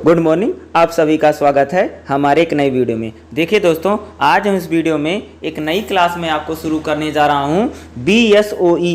Good morning, आप सभी का स्वागत है हमारे एक नई वीडियो में। देखिए दोस्तों, आज हम इस वीडियो में एक नई क्लास में आपको शुरू करने जा रहा हूँ। BSOE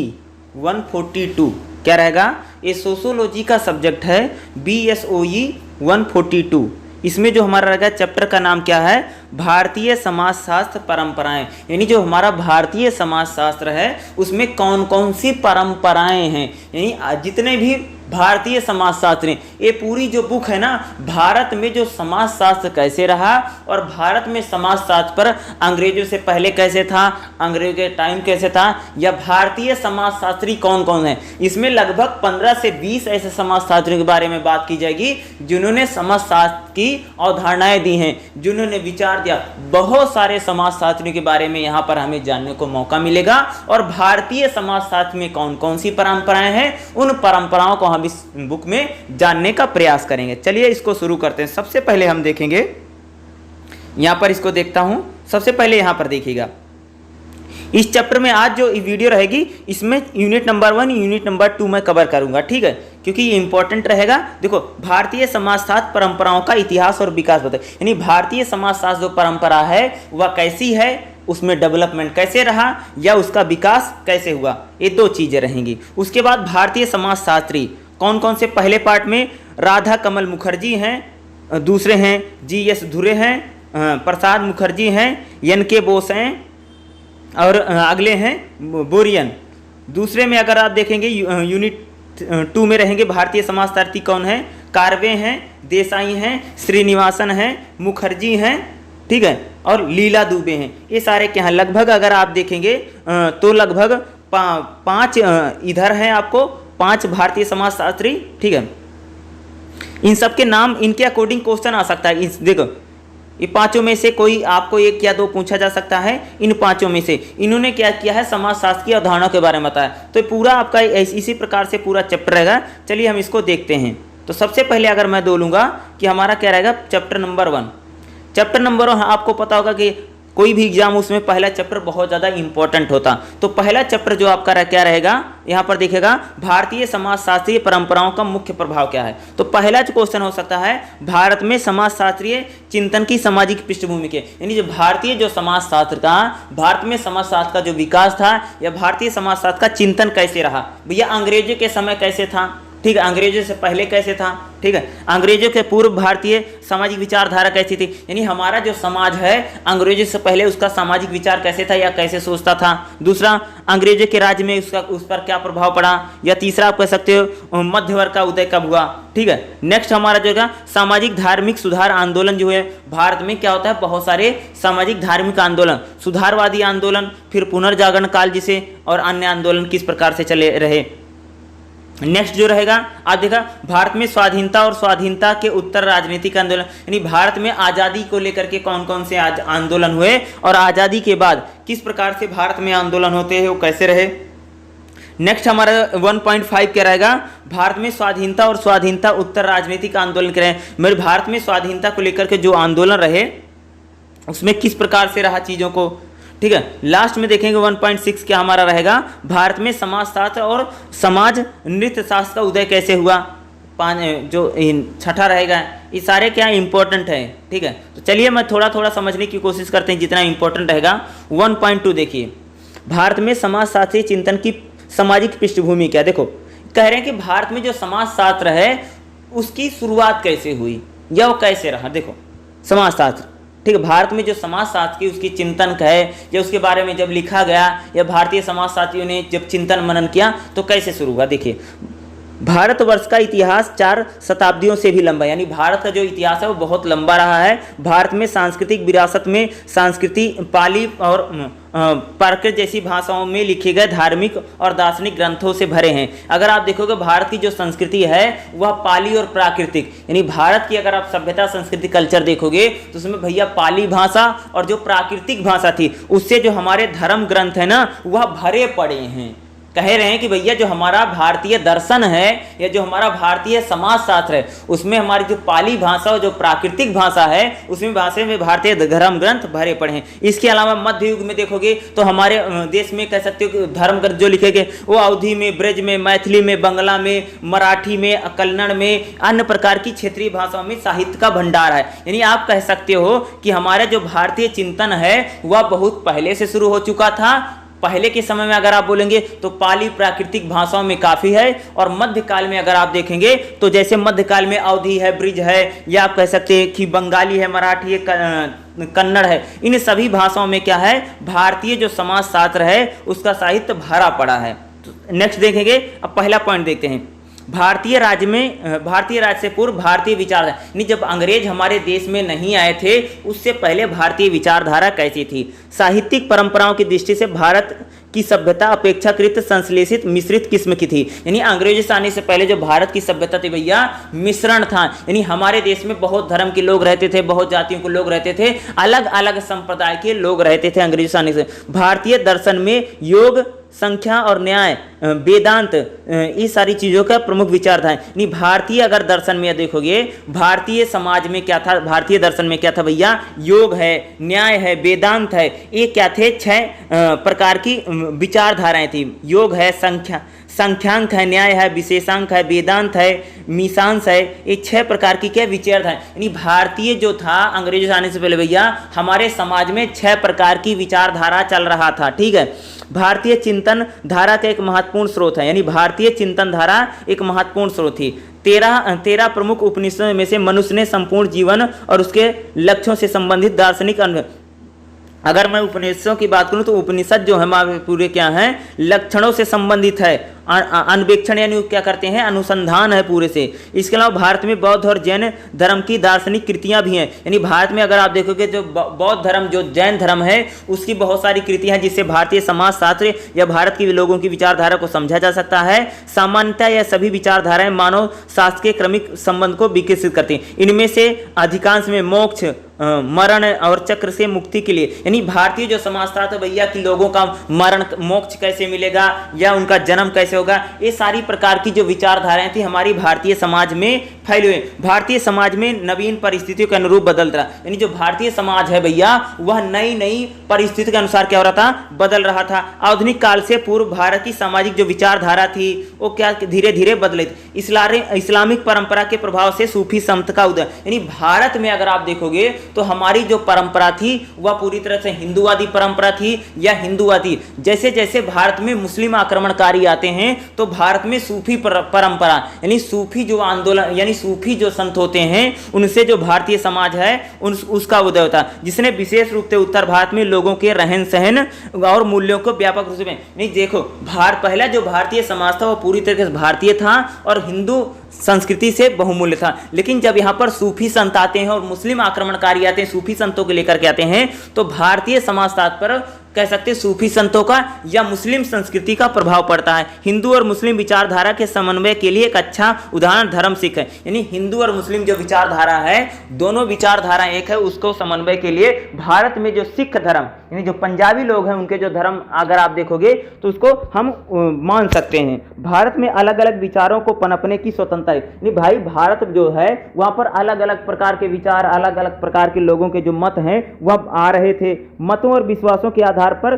142 क्या रहेगा? ये सोशोलॉजी का सब्जेक्ट है। BSOE 142 इसमें जो हमारा रहेगा चैप्टर का नाम क्या है? भारतीय समाजशास्त्र परंपराएं। यानी जो हमारा भारतीय समाजशास्त्र है उसमें कौन कौन सी परंपराएं हैं, यानी जितने भी भारतीय समाजशास्त्र, ये पूरी जो बुक है ना, भारत में जो समाजशास्त्र कैसे रहा और भारत में समाजशास्त्र पर अंग्रेजों से पहले कैसे था, अंग्रेजों के टाइम कैसे था, या भारतीय समाजशास्त्री कौन कौन है। इसमें लगभग 15 से 20 ऐसे समाजशास्त्रियों के बारे में बात की जाएगी जिन्होंने समाजशास्त्र की अवधारणाएं दी हैं, जिन्होंने विचार दिया। बहुत सारे समाजशास्त्रियों के बारे में यहाँ पर हमें जानने को मौका मिलेगा और भारतीय समाजशास्त्र में कौन कौन सी परंपराएं हैं, उन परंपराओं को हम इस बुक में जानने का प्रयास करेंगे। चलिए इसको शुरू करते हैं। सबसे पहले हम देखेंगे, यहां पर इसको देखता हूं। सबसे पहले यहां पर देखिएगा, इस चैप्टर में आज जो वीडियो रहेगी इसमें यूनिट नंबर 1 यूनिट नंबर 2 मैं कवर करूंगा, ठीक है, क्योंकि ये इंपॉर्टेंट रहेगा। देखो, भारतीय समाजशास्त्र परंपराओं का इतिहास और विकास बताए, यानी भारतीय समाजशास्त्र जो परंपरा है वह कैसी है, उसमें डेवलपमेंट कैसे रहा या उसका विकास कैसे हुआ, ये दो चीजें रहेंगी। उसके बाद भारतीय समाजशास्त्री कौन कौन से, पहले पार्ट में राधा कमल मुखर्जी हैं, दूसरे हैं GS धुरे हैं, प्रसाद मुखर्जी हैं, NK बोस हैं और अगले हैं बोरियन। दूसरे में अगर आप देखेंगे यूनिट 2 में रहेंगे भारतीय समाजशास्त्री कौन है, कार्वे हैं, देसाई हैं, श्रीनिवासन हैं, मुखर्जी हैं, ठीक है, और लीला दुबे हैं। ये सारे क्या हैं? लगभग अगर आप देखेंगे तो लगभग 5 इधर हैं, आपको 5 भारतीय समाजशास्त्री, ठीक है। इन सब के नाम, इनके अकॉर्डिंग क्वेश्चन आ सकता है। देखो, ये 5 में से कोई आपको 1 या 2 पूछा जा सकता है। इन 5 में से इन्होंने क्या किया है, समाजशास्त्र की अवधारणाओं के बारे में बताया। तो पूरा आपका इसी प्रकार से पूरा चैप्टर रहेगा। चलिए हम इसको देखते हैं। तो सबसे पहले अगर मैं बोलूँगा कि हमारा क्या रहेगा, चैप्टर नंबर 1। चैप्टर नंबर 1 आपको पता होगा कि कोई भी एग्जाम उसमें पहला चैप्टर बहुत ज़्यादा इंपॉर्टेंट होता। तो पहला चैप्टर जो आपका क्या रहेगा, यहाँ पर देखिएगा, भारतीय समाजशास्त्रीय परंपराओं का मुख्य प्रभाव क्या है। तो पहला जो क्वेश्चन हो सकता है, भारत में समाजशास्त्रीय चिंतन की सामाजिक पृष्ठभूमि के, यानी जो भारतीय जो समाजशास्त्र का, भारत में समाजशास्त्र का जो विकास था या भारतीय समाजशास्त्र का चिंतन कैसे रहा, भैया अंग्रेजों के समय कैसे था, ठीक है, अंग्रेजों से पहले कैसे था, ठीक है, अंग्रेजों के पूर्व भारतीय सामाजिक विचारधारा कैसी थी, यानी हमारा जो समाज है अंग्रेजों से पहले उसका सामाजिक विचार कैसे था या कैसे सोचता था। दूसरा, अंग्रेजों के राज्य में उस पर क्या प्रभाव पड़ा, या तीसरा आप कह सकते हो मध्य वर्ग का उदय कब हुआ, ठीक है। नेक्स्ट हमारा जो है सामाजिक धार्मिक सुधार आंदोलन जो है, भारत में क्या होता है, बहुत सारे सामाजिक धार्मिक आंदोलन, सुधारवादी आंदोलन, फिर पुनर्जागरण काल जिसे, और अन्य आंदोलन किस प्रकार से चले रहे। नेक्स्ट जो रहेगा, आप देखा, भारत में स्वाधीनता और स्वाधीनता के उत्तर राजनीतिक आंदोलन, यानी भारत में आज़ादी को लेकर के कौन कौन से आंदोलन हुए और आज़ादी के बाद किस प्रकार से भारत में आंदोलन होते हैं, वो कैसे रहे। नेक्स्ट हमारा 1.5 क्या रहेगा, भारत में स्वाधीनता और स्वाधीनता उत्तर राजनीतिक आंदोलन के रहे। मेरे भारत में स्वाधीनता को लेकर के जो आंदोलन रहे उसमें किस प्रकार से रहा चीज़ों को, ठीक है। लास्ट में देखेंगे 1.6 क्या हमारा रहेगा, भारत में समाजशास्त्र और समाज नृत्य शास्त्र का उदय कैसे हुआ। 5 जो छठा रहेगा, ये सारे क्या इंपॉर्टेंट है, ठीक है। तो चलिए मैं थोड़ा थोड़ा समझने की कोशिश करते हैं जितना इंपॉर्टेंट रहेगा। 1.2 देखिए, भारत में समाजशास्त्रीय चिंतन की सामाजिक पृष्ठभूमि क्या। देखो, कह रहे हैं कि भारत में जो समाजशास्त्र है उसकी शुरुआत कैसे हुई या वो कैसे रहा। देखो, समाजशास्त्र, ठीक है, भारत में जो समाजशास्त्र की उसकी चिंतन है या उसके बारे में जब लिखा गया या भारतीय समाजशास्त्रियों ने जब चिंतन मनन किया तो कैसे शुरू हुआ। देखिए, भारतवर्ष का इतिहास 4 शताब्दियों से भी लंबा है, यानी भारत का जो इतिहास है वो बहुत लंबा रहा है। भारत में सांस्कृतिक विरासत में संस्कृति, पाली और प्राकृत जैसी भाषाओं में लिखे गए धार्मिक और दार्शनिक ग्रंथों से भरे हैं। अगर आप देखोगे भारत की जो संस्कृति है वह पाली और प्राकृतिक, यानी भारत की अगर आप सभ्यता संस्कृति कल्चर देखोगे तो उसमें भैया पाली भाषा और जो प्राकृतिक भाषा थी उससे जो हमारे धर्म ग्रंथ है ना वह भरे पड़े हैं। कह रहे हैं कि भैया जो हमारा भारतीय दर्शन है या जो हमारा भारतीय समाजशास्त्र है उसमें हमारी जो पाली भाषा और जो प्राकृतिक भाषा है उसमें भाषा में भारतीय धर्म ग्रंथ भरे पड़े हैं। इसके अलावा मध्य युग में देखोगे तो हमारे देश में कह सकते हो कि धर्म ग्रंथ जो लिखे गए वो अवधी में, ब्रज में, मैथिली में, बंगला में, मराठी में, कन्नड़ में, अन्य प्रकार की क्षेत्रीय भाषाओं में साहित्य का भंडार है। यानी आप कह सकते हो कि हमारा जो भारतीय चिंतन है वह बहुत पहले से शुरू हो चुका था। पहले के समय में अगर आप बोलेंगे तो पाली प्राकृतिक भाषाओं में काफी है, और मध्यकाल में अगर आप देखेंगे तो जैसे मध्यकाल में अवधी है, ब्रिज है, या आप कह सकते हैं कि बंगाली है, मराठी है, कन्नड़ है, इन सभी भाषाओं में क्या है, भारतीय जो समाजशास्त्र है उसका साहित्य भरा पड़ा है। तो नेक्स्ट देखेंगे, अब पहला पॉइंट देखते हैं, भारतीय राज्य से पूर्व भारतीय विचारधारा, यानी जब अंग्रेज हमारे देश में नहीं आए थे उससे पहले भारतीय विचारधारा कैसी थी। साहित्यिक परंपराओं की दृष्टि से भारत की सभ्यता अपेक्षाकृत संश्लेषित मिश्रित किस्म की थी। यानी अंग्रेजों से आने से पहले जो भारत की सभ्यता थी भैया मिश्रण था। यानी हमारे देश में बहुत धर्म के लोग रहते थे, बहुत जातियों के लोग रहते थे, अलग अलग संप्रदाय के लोग रहते थे अंग्रेजों से आने से। भारतीय दर्शन में योग, संख्या और न्याय, वेदांत, ये सारी चीज़ों का प्रमुख विचारधारा है। नहीं, भारतीय अगर दर्शन में देखोगे, भारतीय समाज में क्या था, भारतीय दर्शन में क्या था भैया, योग है, न्याय है, वेदांत है, ये क्या थे, 6 प्रकार की विचारधाराएं थी। योग है, संख्यांक है, न्याय है, विशेषांक है, वेदांत है, मीसांस है, ये 6 प्रकार की क्या विचारधारा। यानी भारतीय जो था अंग्रेजों से आने से पहले भैया हमारे समाज में 6 प्रकार की विचारधारा चल रहा था। ठीक है, भारतीय चिंतन धारा का एक महत्वपूर्ण स्रोत है। यानी भारतीय चिंतन धारा एक महत्वपूर्ण स्रोत थी। 13 प्रमुख उपनिषदों में से मनुष्य ने संपूर्ण जीवन और उसके लक्ष्यों से संबंधित दार्शनिक अगर मैं उपनिषदों की बात करूं तो उपनिषद जो है हमारे पूरे क्या हैं, लक्षणों से संबंधित है, अन्वेक्षण यानी क्या करते हैं, अनुसंधान है पूरे से। इसके अलावा भारत में बौद्ध और जैन धर्म की दार्शनिक कृतियां भी हैं। यानी भारत में अगर आप देखोगे जो बौद्ध धर्म, जो जैन धर्म है, उसकी बहुत सारी कृतियां हैं जिससे भारतीय समाजशास्त्र या भारत के लोगों की विचारधारा को समझा जा सकता है। सामान्यतः यह सभी विचारधाराएं मानव शास्त्र के क्रमिक संबंध को विकसित करती हैं। इनमें से अधिकांश में मोक्ष, मरण और चक्र से मुक्ति के लिए, यानी भारतीय जो समाजशास्त्र भैया कि लोगों का मरण, मोक्ष कैसे मिलेगा या उनका जन्म कैसे होगा, ये सारी प्रकार की जो विचारधाराएं थी हमारी भारतीय समाज में फैले हुए। भारतीय समाज में नवीन परिस्थितियों के अनुरूप बदल रहा, यानी जो भारतीय समाज है भैया वह नई नई परिस्थिति के अनुसार क्या हो रहा था, बदल रहा था। आधुनिक काल से पूर्व भारत की सामाजिक जो विचारधारा थी वो क्या धीरे धीरे बदली थी। इस्लामिक परंपरा के प्रभाव से सूफी संत का उदय, यानी भारत में अगर आप देखोगे तो हमारी जो परंपरा थी वह पूरी तरह से हिंदूवादी परंपरा थी या हिंदूवादी। जैसे जैसे भारत में मुस्लिम आक्रमणकारी आते हैं तो भारत में सूफी परंपरा, यानी सूफी जो आंदोलन, यानी सूफी जो संत होते हैं उनसे जो भारतीय समाज है उसका उदय होता, जिसने विशेष रूप से उत्तर भारत में लोगों के रहन सहन और मूल्यों को व्यापक रूप में, नहीं देखो पहला जो भारतीय समाज था वो पूरी तरीके से भारतीय था और हिंदू संस्कृति से बहुमूल्य था। लेकिन जब यहाँ पर सूफी संत आते हैं और मुस्लिम आक्रमणकारी आते हैं, सूफी संतों को लेकर के आते हैं, तो भारतीय समाजशास्त्र पर कह सकते हैं सूफी संतों का या मुस्लिम संस्कृति का प्रभाव पड़ता है। हिंदू और मुस्लिम विचारधारा के समन्वय के लिए एक अच्छा उदाहरण धर्म सिख है। यानी हिंदू और मुस्लिम जो विचारधारा है, दोनों विचारधारा एक है, उसको समन्वय के लिए भारत में जो सिख धर्म, यानी जो पंजाबी लोग हैं उनके जो धर्म अगर आप देखोगे तो उसको हम मान सकते हैं। भारत में अलग अलग विचारों को पनपने की स्वतंत्रता है। नहीं भाई, भारत जो है वहां पर अलग अलग प्रकार के विचार, अलग अलग प्रकार के लोगों के जो मत हैं वह आ रहे थे। मतों और विश्वासों के आधार पर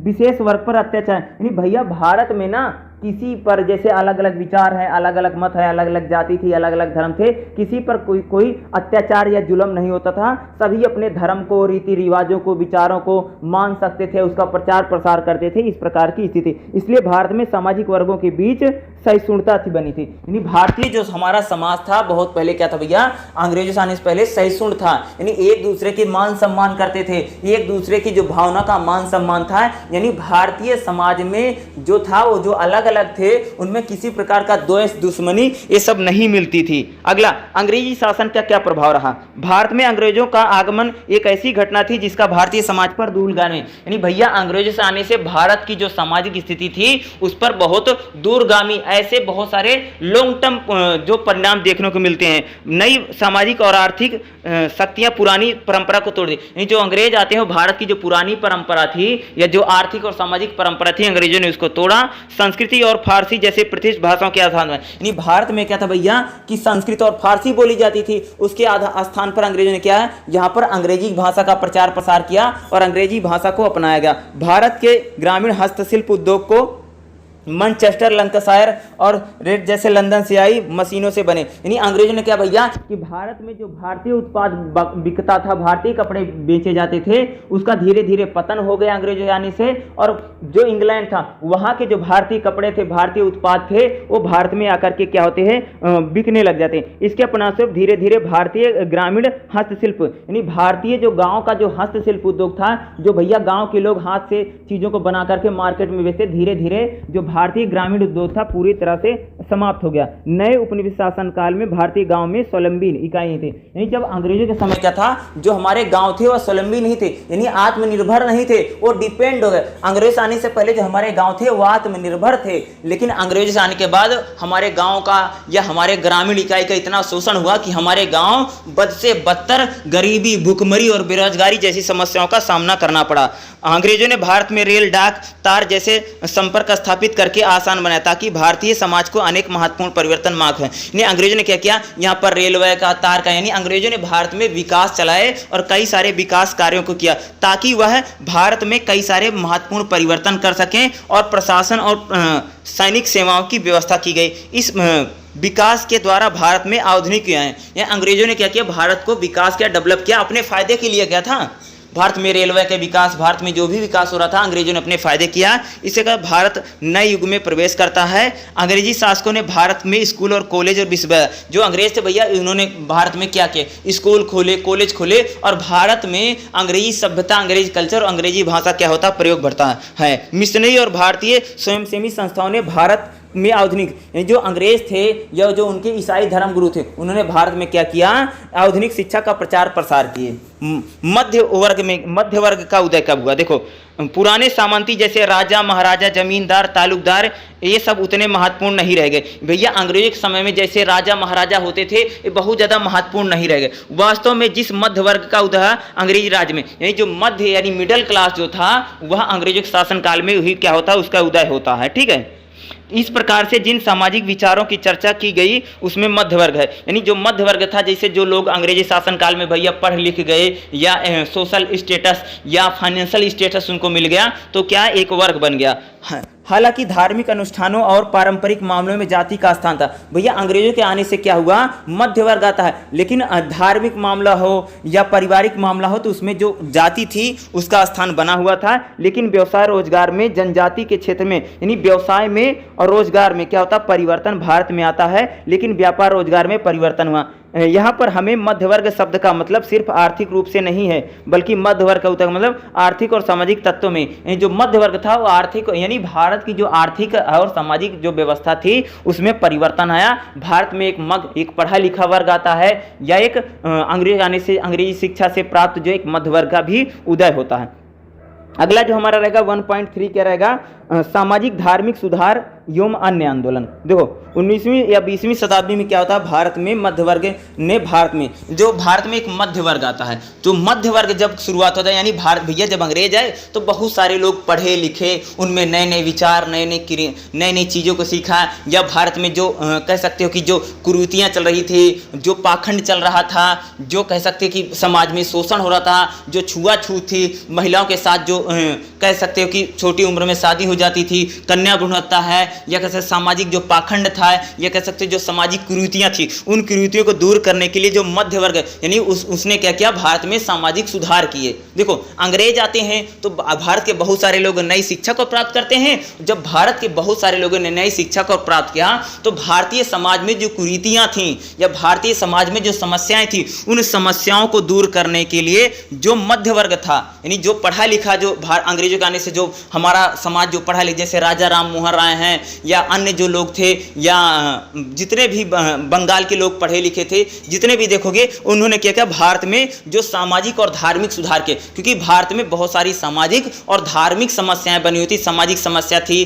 विशेष वर्ग पर अत्याचार, यानी भैया भारत में ना किसी पर जैसे अलग अलग विचार है, अलग अलग मत है, अलग अलग जाति थी, अलग अलग धर्म थे, किसी पर कोई अत्याचार या जुल्म नहीं होता था। सभी अपने धर्म को, रीति रिवाजों को, विचारों को मान सकते थे, उसका प्रचार प्रसार करते थे। इस प्रकार की स्थिति, इसलिए भारत में सामाजिक वर्गों के बीच सहिष्णुता थी बनी थी। यानी भारतीय जो हमारा समाज था बहुत पहले क्या था भैया, अंग्रेजों से आने से पहले सहिष्णु था, यानी एक दूसरे के मान सम्मान करते थे, एक दूसरे की जो भावना का मान सम्मान था। यानी भारतीय समाज में जो था वो जो अलग अलग थे उनमें किसी प्रकार का द्वेष, दुश्मनी ये सब नहीं मिलती थी। अगला, अंग्रेजी शासन का क्या प्रभाव रहा। भारत में अंग्रेजों का आगमन एक ऐसी घटना थी जिसका भारतीय समाज पर दूरगामी, यानी भैया अंग्रेजों से आने से भारत की जो सामाजिक स्थिति थी उस पर बहुत दूरगामी ऐसे बहुत सारे लॉन्ग टर्म जो परिणाम देखने को मिलते हैं। नई सामाजिक और आर्थिक शक्तियां पुरानी परंपरा को तोड़ दी। जो अंग्रेज आते हैं भारत की जो पुरानी परंपरा थी या जो आर्थिक और सामाजिक परंपरा थी, अंग्रेजों ने उसको तोड़ा। संस्कृति और फारसी जैसे प्रतिष्ठित भाषाओं के आधार में, यानी भारत में क्या था भैया कि संस्कृत और फारसी बोली जाती थी, उसके स्थान पर अंग्रेजों ने क्या है यहाँ पर अंग्रेजी भाषा का प्रचार प्रसार किया और अंग्रेजी भाषा को अपनाया गया। भारत के ग्रामीण हस्तशिल्प उद्योग को मैनचेस्टर, लंकाशायर और रेड जैसे लंदन से आई मशीनों से बने। यानी अंग्रेजों ने क्या भैया कि भारत में जो भारतीय उत्पाद बिकता था, भारतीय कपड़े बेचे जाते थे, उसका धीरे धीरे पतन हो गया अंग्रेजों आने से। और जो इंग्लैंड था वहाँ के जो भारतीय कपड़े थे, भारतीय उत्पाद थे, वो भारत में आकर के क्या होते हैं बिकने लग जाते हैं। इसके परिणामस्वरूप धीरे धीरे भारतीय ग्रामीण हस्तशिल्प यानी भारतीय जो गाँव का जो हस्तशिल्प उद्योग था, जो भैया गाँव के लोग हाथ से चीज़ों को बना करके मार्केट में बेचते, धीरे धीरे जो भारतीय ग्रामीण उद्योग था पूरी तरह से समाप्त हो गया। नए उपनिवेश शासन काल में भारतीय गांव में स्वावलंबी इकाई थे। यानी जब अंग्रेजों के समय क्या था, जो हमारे गांव थे वो स्वावलंबी नहीं थे, यानी आत्मनिर्भर नहीं थे, वो डिपेंड हो गए। अंग्रेज आने से पहले जो हमारे गांव थे वो आत्मनिर्भर थे, लेकिन अंग्रेजों से आने के बाद हमारे गांव का या हमारे ग्रामीण इकाई का इतना शोषण हुआ कि हमारे गांव बद से बदतर गरीबी, भूखमरी और बेरोजगारी जैसी समस्याओं का सामना करना पड़ा। अंग्रेजों ने भारत में रेल, डाक, तार जैसे संपर्क स्थापित करके आसान बनाया ताकि भारतीय समाज को अनेक महत्वपूर्ण परिवर्तन मार्ग है। यानी अंग्रेजों ने क्या किया, यहाँ पर रेलवे का, तार का, यानी अंग्रेजों ने भारत में विकास चलाए और कई सारे विकास कार्यों को किया ताकि वह भारत में कई सारे महत्वपूर्ण परिवर्तन कर सकें और प्रशासन और सैनिक सेवाओं की व्यवस्था की गई। इस विकास के द्वारा भारत में आधुनिक आए। या अंग्रेजों ने क्या किया, भारत को विकास किया, डेवलप किया, अपने फायदे के लिए क्या था। भारत में रेलवे के विकास, भारत में जो भी विकास हो रहा था अंग्रेजों ने अपने फायदे किया। इससे क्या भारत नए युग में प्रवेश करता है। अंग्रेजी शासकों ने भारत में स्कूल और कॉलेज और विश्वविद्यालय, जो अंग्रेज थे भैया, उन्होंने भारत में क्या किया, स्कूल खोले, कॉलेज खोले और भारत में अंग्रेजी सभ्यता, अंग्रेजी कल्चर और अंग्रेजी भाषा क्या होता प्रयोग बढ़ता है। मिशनरी और भारतीय स्वयंसेवी संस्थाओं ने भारत में आधुनिक, जो अंग्रेज थे या जो उनके ईसाई धर्म गुरु थे, उन्होंने भारत में क्या किया, आधुनिक शिक्षा का प्रचार प्रसार किए। मध्य वर्ग का उदय कब हुआ, देखो पुराने सामंती जैसे राजा, महाराजा, जमींदार, तालुकदार, ये सब उतने महत्वपूर्ण नहीं रह गए भैया। अंग्रेजों के समय में जैसे राजा महाराजा होते थे ये बहुत ज़्यादा महत्वपूर्ण नहीं रह गए। वास्तव में जिस मध्य वर्ग का उदय अंग्रेजी राज में, यानी जो मध्य यानी मिडिल क्लास जो था, वह अंग्रेजों के शासनकाल में ही क्या होता है, उसका उदय होता है। ठीक है, इस प्रकार से जिन सामाजिक विचारों की चर्चा की गई उसमें मध्य वर्ग है। यानी जो मध्य वर्ग था, जैसे जो लोग अंग्रेजी शासन काल में भैया पढ़ लिख गए या सोशल स्टेटस या फाइनेंशियल स्टेटस उनको मिल गया, तो क्या एक वर्ग बन गया। हालांकि धार्मिक अनुष्ठानों और पारंपरिक मामलों में जाति का स्थान था। भैया अंग्रेजों के आने से क्या हुआ, मध्य वर्ग आता है, लेकिन धार्मिक मामला हो या पारिवारिक मामला हो तो उसमें जो जाति थी उसका स्थान बना हुआ था। लेकिन व्यवसाय रोजगार में जनजाति के क्षेत्र में, यानी व्यवसाय में और रोजगार में क्या होता, परिवर्तन भारत में आता है, लेकिन व्यापार रोजगार में परिवर्तन हुआ। यहाँ पर हमें मध्य वर्ग शब्द का मतलब सिर्फ आर्थिक रूप से नहीं है, बल्कि मध्य वर्ग का मतलब आर्थिक और सामाजिक तत्वों में जो मध्य वर्ग था वो आर्थिक, यानी भारत की जो आर्थिक और सामाजिक जो व्यवस्था थी उसमें परिवर्तन आया। भारत में एक पढ़ा लिखा वर्ग आता है या एक अंग्रेज आने से, अंग्रेजी शिक्षा से प्राप्त जो एक मध्य वर्ग का भी उदय होता है। अगला जो हमारा रहेगा 1.3 क्या रहेगा, सामाजिक धार्मिक सुधार एवं अन्य आंदोलन। देखो 19वीं या 20वीं शताब्दी में क्या होता है, भारत में मध्य वर्ग ने, भारत में एक मध्य वर्ग आता है। जो मध्य वर्ग जब शुरुआत होता है, यानी भारत भैया जब अंग्रेज आए तो बहुत सारे लोग पढ़े लिखे, उनमें नए नए विचार, नए नई चीज़ों को सीखा। या भारत में जो कह सकते हो कि जो कुरीतियाँ चल रही थी, जो पाखंड चल रहा था, जो कह सकते कि समाज में शोषण हो रहा था, जो छुआछूत थी, महिलाओं के साथ जो कह सकते हो कि छोटी उम्र में शादी हो जाती थी, कन्या भ्रूण हत्या है, या कह सकते सामाजिक जो पाखंड था, या कह सकते जो सामाजिक कुरीतियां थी, उन कुरीतियों को दूर करने के लिए जो मध्य वर्ग यानी उसने क्या किया, भारत में सामाजिक सुधार किए। देखो अंग्रेज आते हैं तो भारत के बहुत सारे लोग नई शिक्षा को प्राप्त करते हैं। जब भारत के बहुत सारे लोगों ने नई शिक्षा को प्राप्त किया तो भारतीय समाज में जो कुरीतियां थी या भारतीय समाज में जो समस्याएं थी, उन समस्याओं को दूर करने के लिए जो मध्य वर्ग था, यानी जो पढ़ा लिखा, जो अंग्रेजों के आने से जो हमारा समाज जो पढ़ा लिखा, जैसे राजा राम मोहन राय हैं, या अन्य जो लोग थे या जितने भी बंगाल के लोग पढ़े लिखे थे, जितने भी देखोगे उन्होंने क्या किया, भारत में जो सामाजिक और धार्मिक सुधार के, क्योंकि भारत में बहुत सारी सामाजिक और धार्मिक समस्याएं बनी हुई थी। सामाजिक समस्या थी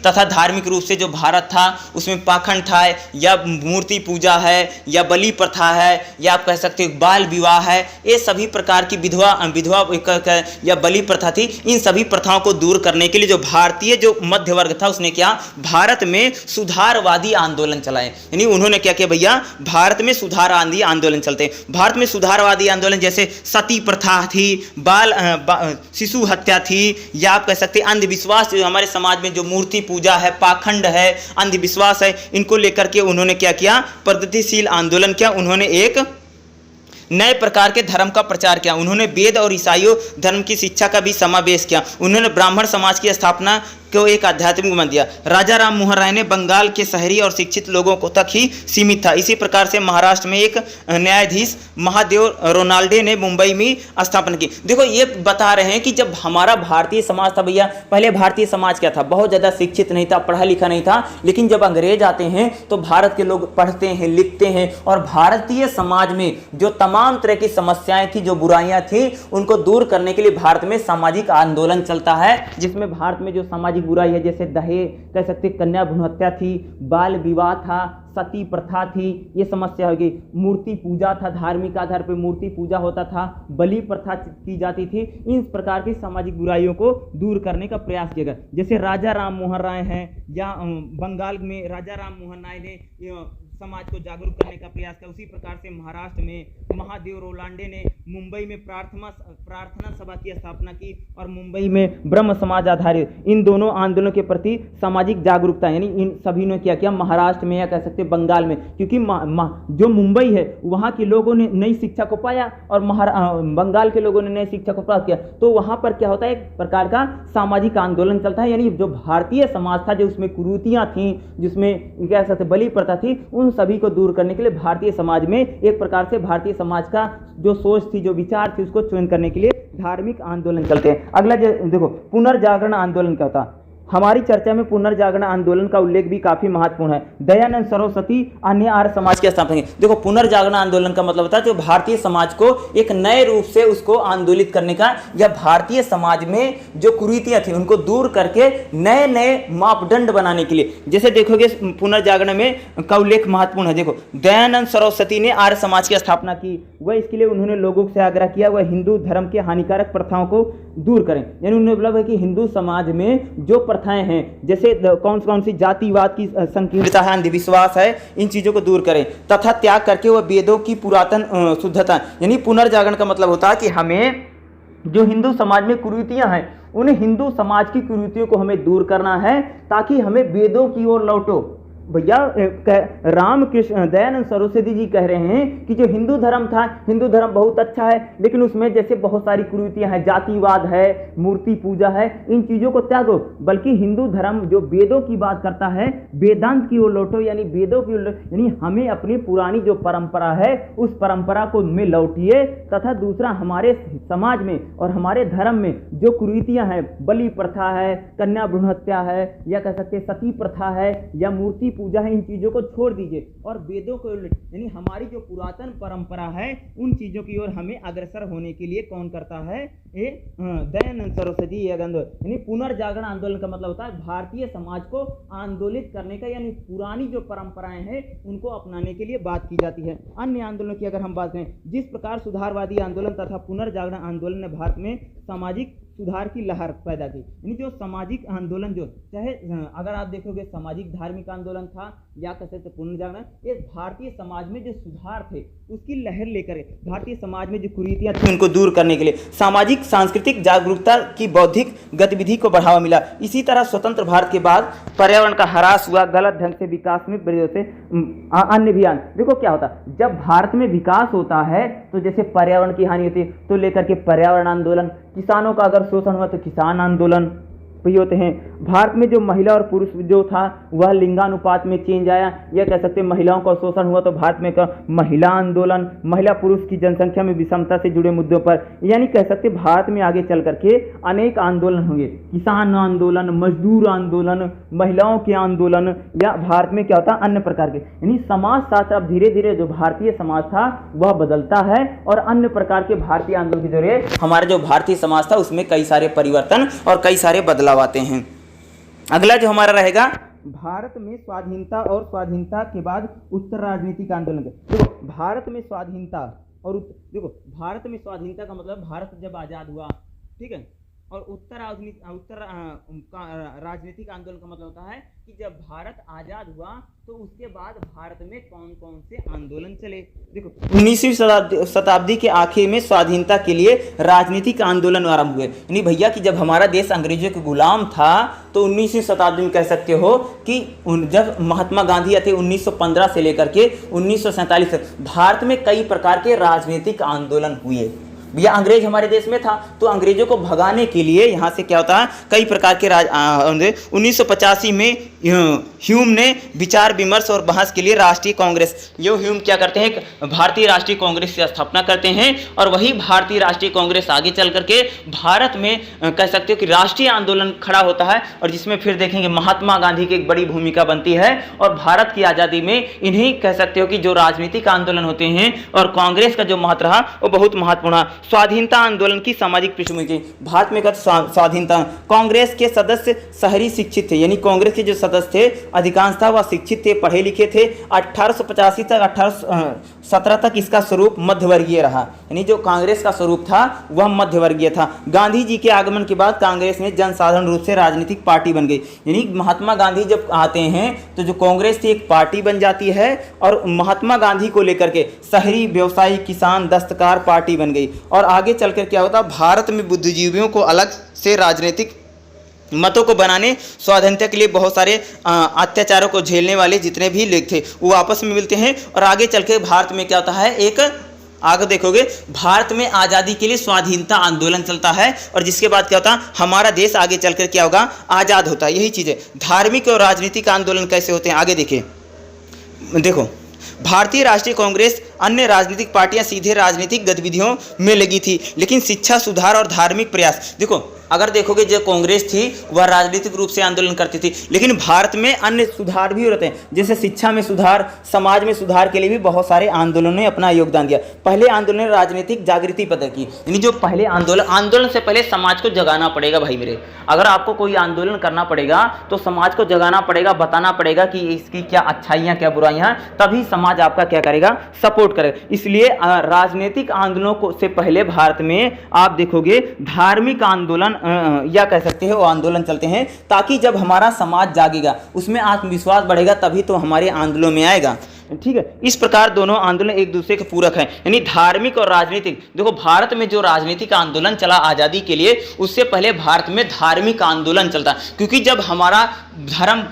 तथा धार्मिक रूप से जो भारत था उसमें पाखंड था, या मूर्ति पूजा है, या बलि प्रथा है, या आप कह सकते हो बाल विवाह है, ये सभी प्रकार की विधवा या बलि प्रथा थी। इन सभी प्रथाओं को दूर करने के लिए जो भारतीय जो मध्य वर्ग था उसने क्या, भारत में सुधारवादी आंदोलन चलाए। यानी उन्होंने क्या किया भैया, भारत में सुधारवादी आंदोलन चलते। भारत में सुधारवादी आंदोलन जैसे सती प्रथा थी, शिशु हत्या थी, या आप कह सकते अंधविश्वास, जो हमारे समाज में जो मूर्ति पूजा है, पाखंड है, अंधविश्वास है, इनको लेकर के उन्होंने क्या किया, प्रगतिशील आंदोलन किया। उन्होंने एक नए प्रकार के धर्म का प्रचार किया। उन्होंने वेद और ईसाइयों धर्म की शिक्षा का भी समावेश किया। उन्होंने ब्राह्मण समाज की स्थापना को एक आध्यात्मिक मान दिया। राजा राम मोहन राय ने बंगाल के शहरी और शिक्षित लोगों को तक ही सीमित था। इसी प्रकार से महाराष्ट्र में एक न्यायाधीश महादेव रोनाल्डे ने मुंबई में स्थापना की। देखो ये बता रहे हैं कि जब हमारा भारतीय समाज था भैया, पहले भारतीय समाज क्या था, बहुत ज़्यादा शिक्षित नहीं था, पढ़ा लिखा नहीं था, लेकिन जब अंग्रेज आते हैं तो भारत के लोग पढ़ते हैं, लिखते हैं, और भारतीय समाज में जो तमाम तरह की समस्याएं थी, जो बुराइयां थी, उनको दूर करने के लिए भारत में सामाजिक आंदोलन चलता है, जिसमें भारत में जो सामाजिक बुराई है, जैसे दहेज कह सकते, कन्या भ्रूण हत्या थी, बाल विवाह था, सती प्रथा थी, ये समस्या होगी, मूर्ति पूजा था, धार्मिक आधार पर मूर्ति पूजा होता था, बलि प्रथा की जाती थी। इन प्रकार की सामाजिक बुराइयों को दूर करने का प्रयास किया गया। जैसे राजा राम मोहन राय हैं, या बंगाल में राजा राम मोहन राय ने समाज को जागरूक करने का प्रयास किया। उसी प्रकार से महाराष्ट्र में महादेव रोलांडे ने मुंबई में प्रार्थना सभा की स्थापना की, और मुंबई में ब्रह्म समाज आधारित इन दोनों आंदोलनों के प्रति सामाजिक जागरूकता, यानी इन सभी ने क्या किया, महाराष्ट्र में या कह सकते बंगाल में, क्योंकि जो मुंबई है वहाँ के लोगों ने नई शिक्षा को पाया और बंगाल के लोगों ने नई शिक्षा को प्राप्त किया, तो वहाँ पर क्या होता है, एक प्रकार का सामाजिक आंदोलन चलता है। यानी जो भारतीय समाज था, जो उसमें कुरीतियाँ थीं, जिसमें कह सकते बलि प्रथा थी, उन सभी को दूर करने के लिए भारतीय समाज में एक प्रकार से भारतीय समाज का जो सोच थी, जो विचार थी, उसको चयन करने के लिए धार्मिक आंदोलन चलते हैं। अगला देखो, पुनर्जागरण आंदोलन क्या होता है। हमारी चर्चा में पुनर्जागरण आंदोलन का उल्लेख भी काफी महत्वपूर्ण है। दयानंद सरस्वती अन्य आर्य समाज के स्थापना की। देखो, पुनर्जागरण आंदोलन का मतलब होता है जो भारतीय समाज को एक नए रूप से उसको आंदोलित करने का, या भारतीय समाज में जो कुरीतियां थी उनको दूर करके नए नए मापदंड बनाने के लिए। जैसे देखोगे पुनर्जागरण में का उल्लेख महत्वपूर्ण है। देखो, दयानंद सरस्वती ने आर्य समाज की स्थापना की। वह इसके लिए उन्होंने लोगों से आग्रह किया वह हिंदू धर्म के हानिकारक प्रथाओं को दूर करें। यानी उन्होंने मतलब है कि हिंदू समाज में जो प्रथाएं हैं, जैसे कौन सी जातिवाद की संकीर्णता है, अंधविश्वास है, इन चीजों को दूर करें तथा त्याग करके वह वेदों की पुरातन शुद्धता। यानी पुनर्जागरण का मतलब होता है कि हमें जो हिंदू समाज में कुरीतियां हैं, उन हिंदू समाज की कुरीतियों को हमें दूर करना है, ताकि हमें वेदों की ओर लौटो। भैया रामकृष्ण दयानंद सरस्वती जी कह रहे हैं कि जो हिंदू धर्म था, हिंदू धर्म बहुत अच्छा है, लेकिन उसमें जैसे बहुत सारी कुरीतियां हैं, जातिवाद है, मूर्ति पूजा है, इन चीजों को त्यागो, बल्कि हिंदू धर्म जो वेदों की बात करता है, वेदांत की ओर लौटो। यानी वेदों की ओर, यानी हमें अपनी पुरानी जो परंपरा है उस परंपरा को में लौटिए, तथा दूसरा हमारे समाज में और हमारे धर्म में जो कुरीतियां हैं, बलि प्रथा है, कन्या भ्रूण हत्या है, या कह सकते सती प्रथा है, या मूर्ति पूजा है, इन चीजों को छोड़ दीजिए और वेदों को, यानी हमारी जो पुरातन परंपरा है, उन चीजों की ओर हमें अग्रसर होने के लिए कौन करता है, ये दयानंद सरस्वती यानी पुनर्जागरण आंदोलन का मतलब होता है भारतीय समाज को आंदोलित करने का, यानी पुरानी जो परंपराएं हैं उनको अपनाने के लिए बात की जाती है। अन्य आंदोलनों की अगर हम बात करें, जिस प्रकार सुधारवादी आंदोलन तथा पुनर्जागरण आंदोलन ने भारत में सामाजिक सुधार की लहर पैदा की। यानी जो सामाजिक आंदोलन, जो चाहे अगर आप देखोगे सामाजिक धार्मिक आंदोलन था या कह सकते पुनर्जागरण, ये भारतीय समाज में जो सुधार थे उसकी लहर लेकर भारतीय समाज में जो कुरीतियां थी उनको दूर करने के लिए सामाजिक सांस्कृतिक जागरूकता की बौद्धिक गतिविधि को बढ़ावा मिला। इसी तरह स्वतंत्र भारत के बाद पर्यावरण का ह्रास हुआ, गलत ढंग से विकास में वजह से अन्य भी देखो क्या होता, जब भारत में विकास होता है तो जैसे पर्यावरण की हानि होती है, तो लेकर के पर्यावरण आंदोलन, किसानों का अगर शोषण हुआ तो किसान आंदोलन, भी होते हैं। भारत में जो महिला और पुरुष जो था वह लिंगानुपात में चेंज आया, यह कह सकते हैं महिलाओं का शोषण हुआ, तो भारत में का महिला आंदोलन, महिला पुरुष की जनसंख्या में विषमता से जुड़े मुद्दों पर, यानी कह सकते भारत में आगे चल करके अनेक आंदोलन होंगे, किसान आंदोलन, मजदूर आंदोलन, महिलाओं के आंदोलन, या भारत में क्या होता है अन्य प्रकार के, यानी समाज शास्त्र अब धीरे धीरे जो भारतीय समाज था वह बदलता है और अन्य प्रकार के भारतीय आंदोलन के जरिए हमारा जो भारतीय समाज था उसमें कई सारे परिवर्तन और कई सारे बदलाव आते हैं। अगला जो हमारा रहेगा भारत में स्वाधीनता और स्वाधीनता के बाद उत्तर राजनीतिक आंदोलन। देखो भारत में स्वाधीनता और देखो भारत में स्वाधीनता का मतलब भारत जब आजाद हुआ, ठीक है, और उत्तर राजनीतिक आंदोलन का मतलब होता है कि जब भारत आजाद हुआ तो उसके बाद भारत में कौन कौन से आंदोलन चले। देखो 19वीं शताब्दी के आखिर में स्वाधीनता के लिए राजनीतिक आंदोलन आरंभ हुए, यानी भैया कि जब हमारा देश अंग्रेजों के गुलाम था तो 19वीं शताब्दी में कह सकते हो कि जब महात्मा गांधी थे 1915 से लेकर के 1947 तक भारत में कई प्रकार के राजनीतिक आंदोलन हुए। भैया अंग्रेज हमारे देश में था तो अंग्रेजों को भगाने के लिए यहाँ से क्या होता है कई प्रकार के 1985 में ह्यूम ने विचार विमर्श और बहस के लिए राष्ट्रीय कांग्रेस, यो ह्यूम क्या करते हैं भारतीय राष्ट्रीय कांग्रेस की स्थापना करते हैं और वही भारतीय राष्ट्रीय कांग्रेस आगे चल करके भारत में कह सकते हो कि राष्ट्रीय आंदोलन खड़ा होता है और जिसमें फिर देखेंगे महात्मा गांधी की एक बड़ी भूमिका बनती है और भारत की आज़ादी में इन्हीं कह सकते हो कि जो राजनीतिक आंदोलन होते हैं और कांग्रेस का जो महत्व रहा वो बहुत महत्वपूर्ण। स्वाधीनता आंदोलन की सामाजिक पृष्ठभूमि, भारत में स्वाधीनता, कांग्रेस के सदस्य शहरी शिक्षित थे, यानी कांग्रेस के जो सदस्य थे अधिकांशतः वह शिक्षित थे, पढ़े लिखे थे। 1885 तक 1817 तक इसका स्वरूप मध्यवर्गीय रहा, यानी जो कांग्रेस का स्वरूप था वह मध्यवर्गीय था। गांधी जी के आगमन के बाद कांग्रेस में जनसाधारण रूप से राजनीतिक पार्टी बन गई, यानी महात्मा गांधी जब आते हैं तो जो कांग्रेस थी एक पार्टी बन जाती है और महात्मा गांधी को लेकर के शहरी व्यवसायी किसान दस्तकार पार्टी बन गई। और आगे चलकर क्या होता भारत में बुद्धिजीवियों को अलग से राजनीतिक मतों को बनाने, स्वाधीनता के लिए बहुत सारे अत्याचारों को झेलने वाले जितने भी लोग थे वो आपस में मिलते हैं और आगे चल के भारत में क्या होता है एक आगे देखोगे भारत में आज़ादी के लिए स्वाधीनता आंदोलन चलता है और जिसके बाद क्या होता है हमारा देश आगे चलकर क्या होगा आज़ाद होता है। यही चीज़ है। धार्मिक और राजनीतिक आंदोलन कैसे होते हैं आगे देखिए। देखो भारतीय राष्ट्रीय कांग्रेस अन्य राजनीतिक पार्टियां सीधे राजनीतिक गतिविधियों में लगी थी, लेकिन शिक्षा सुधार और धार्मिक प्रयास, देखो अगर देखोगे जो कांग्रेस थी वह राजनीतिक रूप से आंदोलन करती थी, लेकिन भारत में अन्य सुधार भी होते हैं, जैसे शिक्षा में सुधार, समाज में सुधार के लिए भी बहुत सारे आंदोलनों ने अपना योगदान दिया। पहले आंदोलन ने राजनीतिक जागृति पैदा की, यानी जो पहले आंदोलन से पहले समाज को जगाना पड़ेगा भाई मेरे। अगर आपको कोई आंदोलन करना पड़ेगा तो समाज को जगाना पड़ेगा, बताना पड़ेगा कि इसकी क्या अच्छाइयाँ क्या बुराइयाँ, तभी समाज आपका क्या करेगा सपोर्ट करेगा। इसलिए राजनीतिक आंदोलनों को से पहले भारत में आप देखोगे धार्मिक आंदोलन या कह सकते हैं वो आंदोलन चलते हैं, ताकि जब हमारा समाज जागेगा उसमें आत्मविश्वास बढ़ेगा तभी तो हमारे आंदोलनों में आएगा। ठीक है, इस प्रकार दोनों आंदोलन एक दूसरे के पूरक हैं, यानी धार्मिक और राजनीतिक। देखो भारत में जो राजनीतिक आंदोलन चला आज़ादी के लिए उससे पहले भारत में धार्मिक आंदोलन चलता, क्योंकि जब हमारा धर्म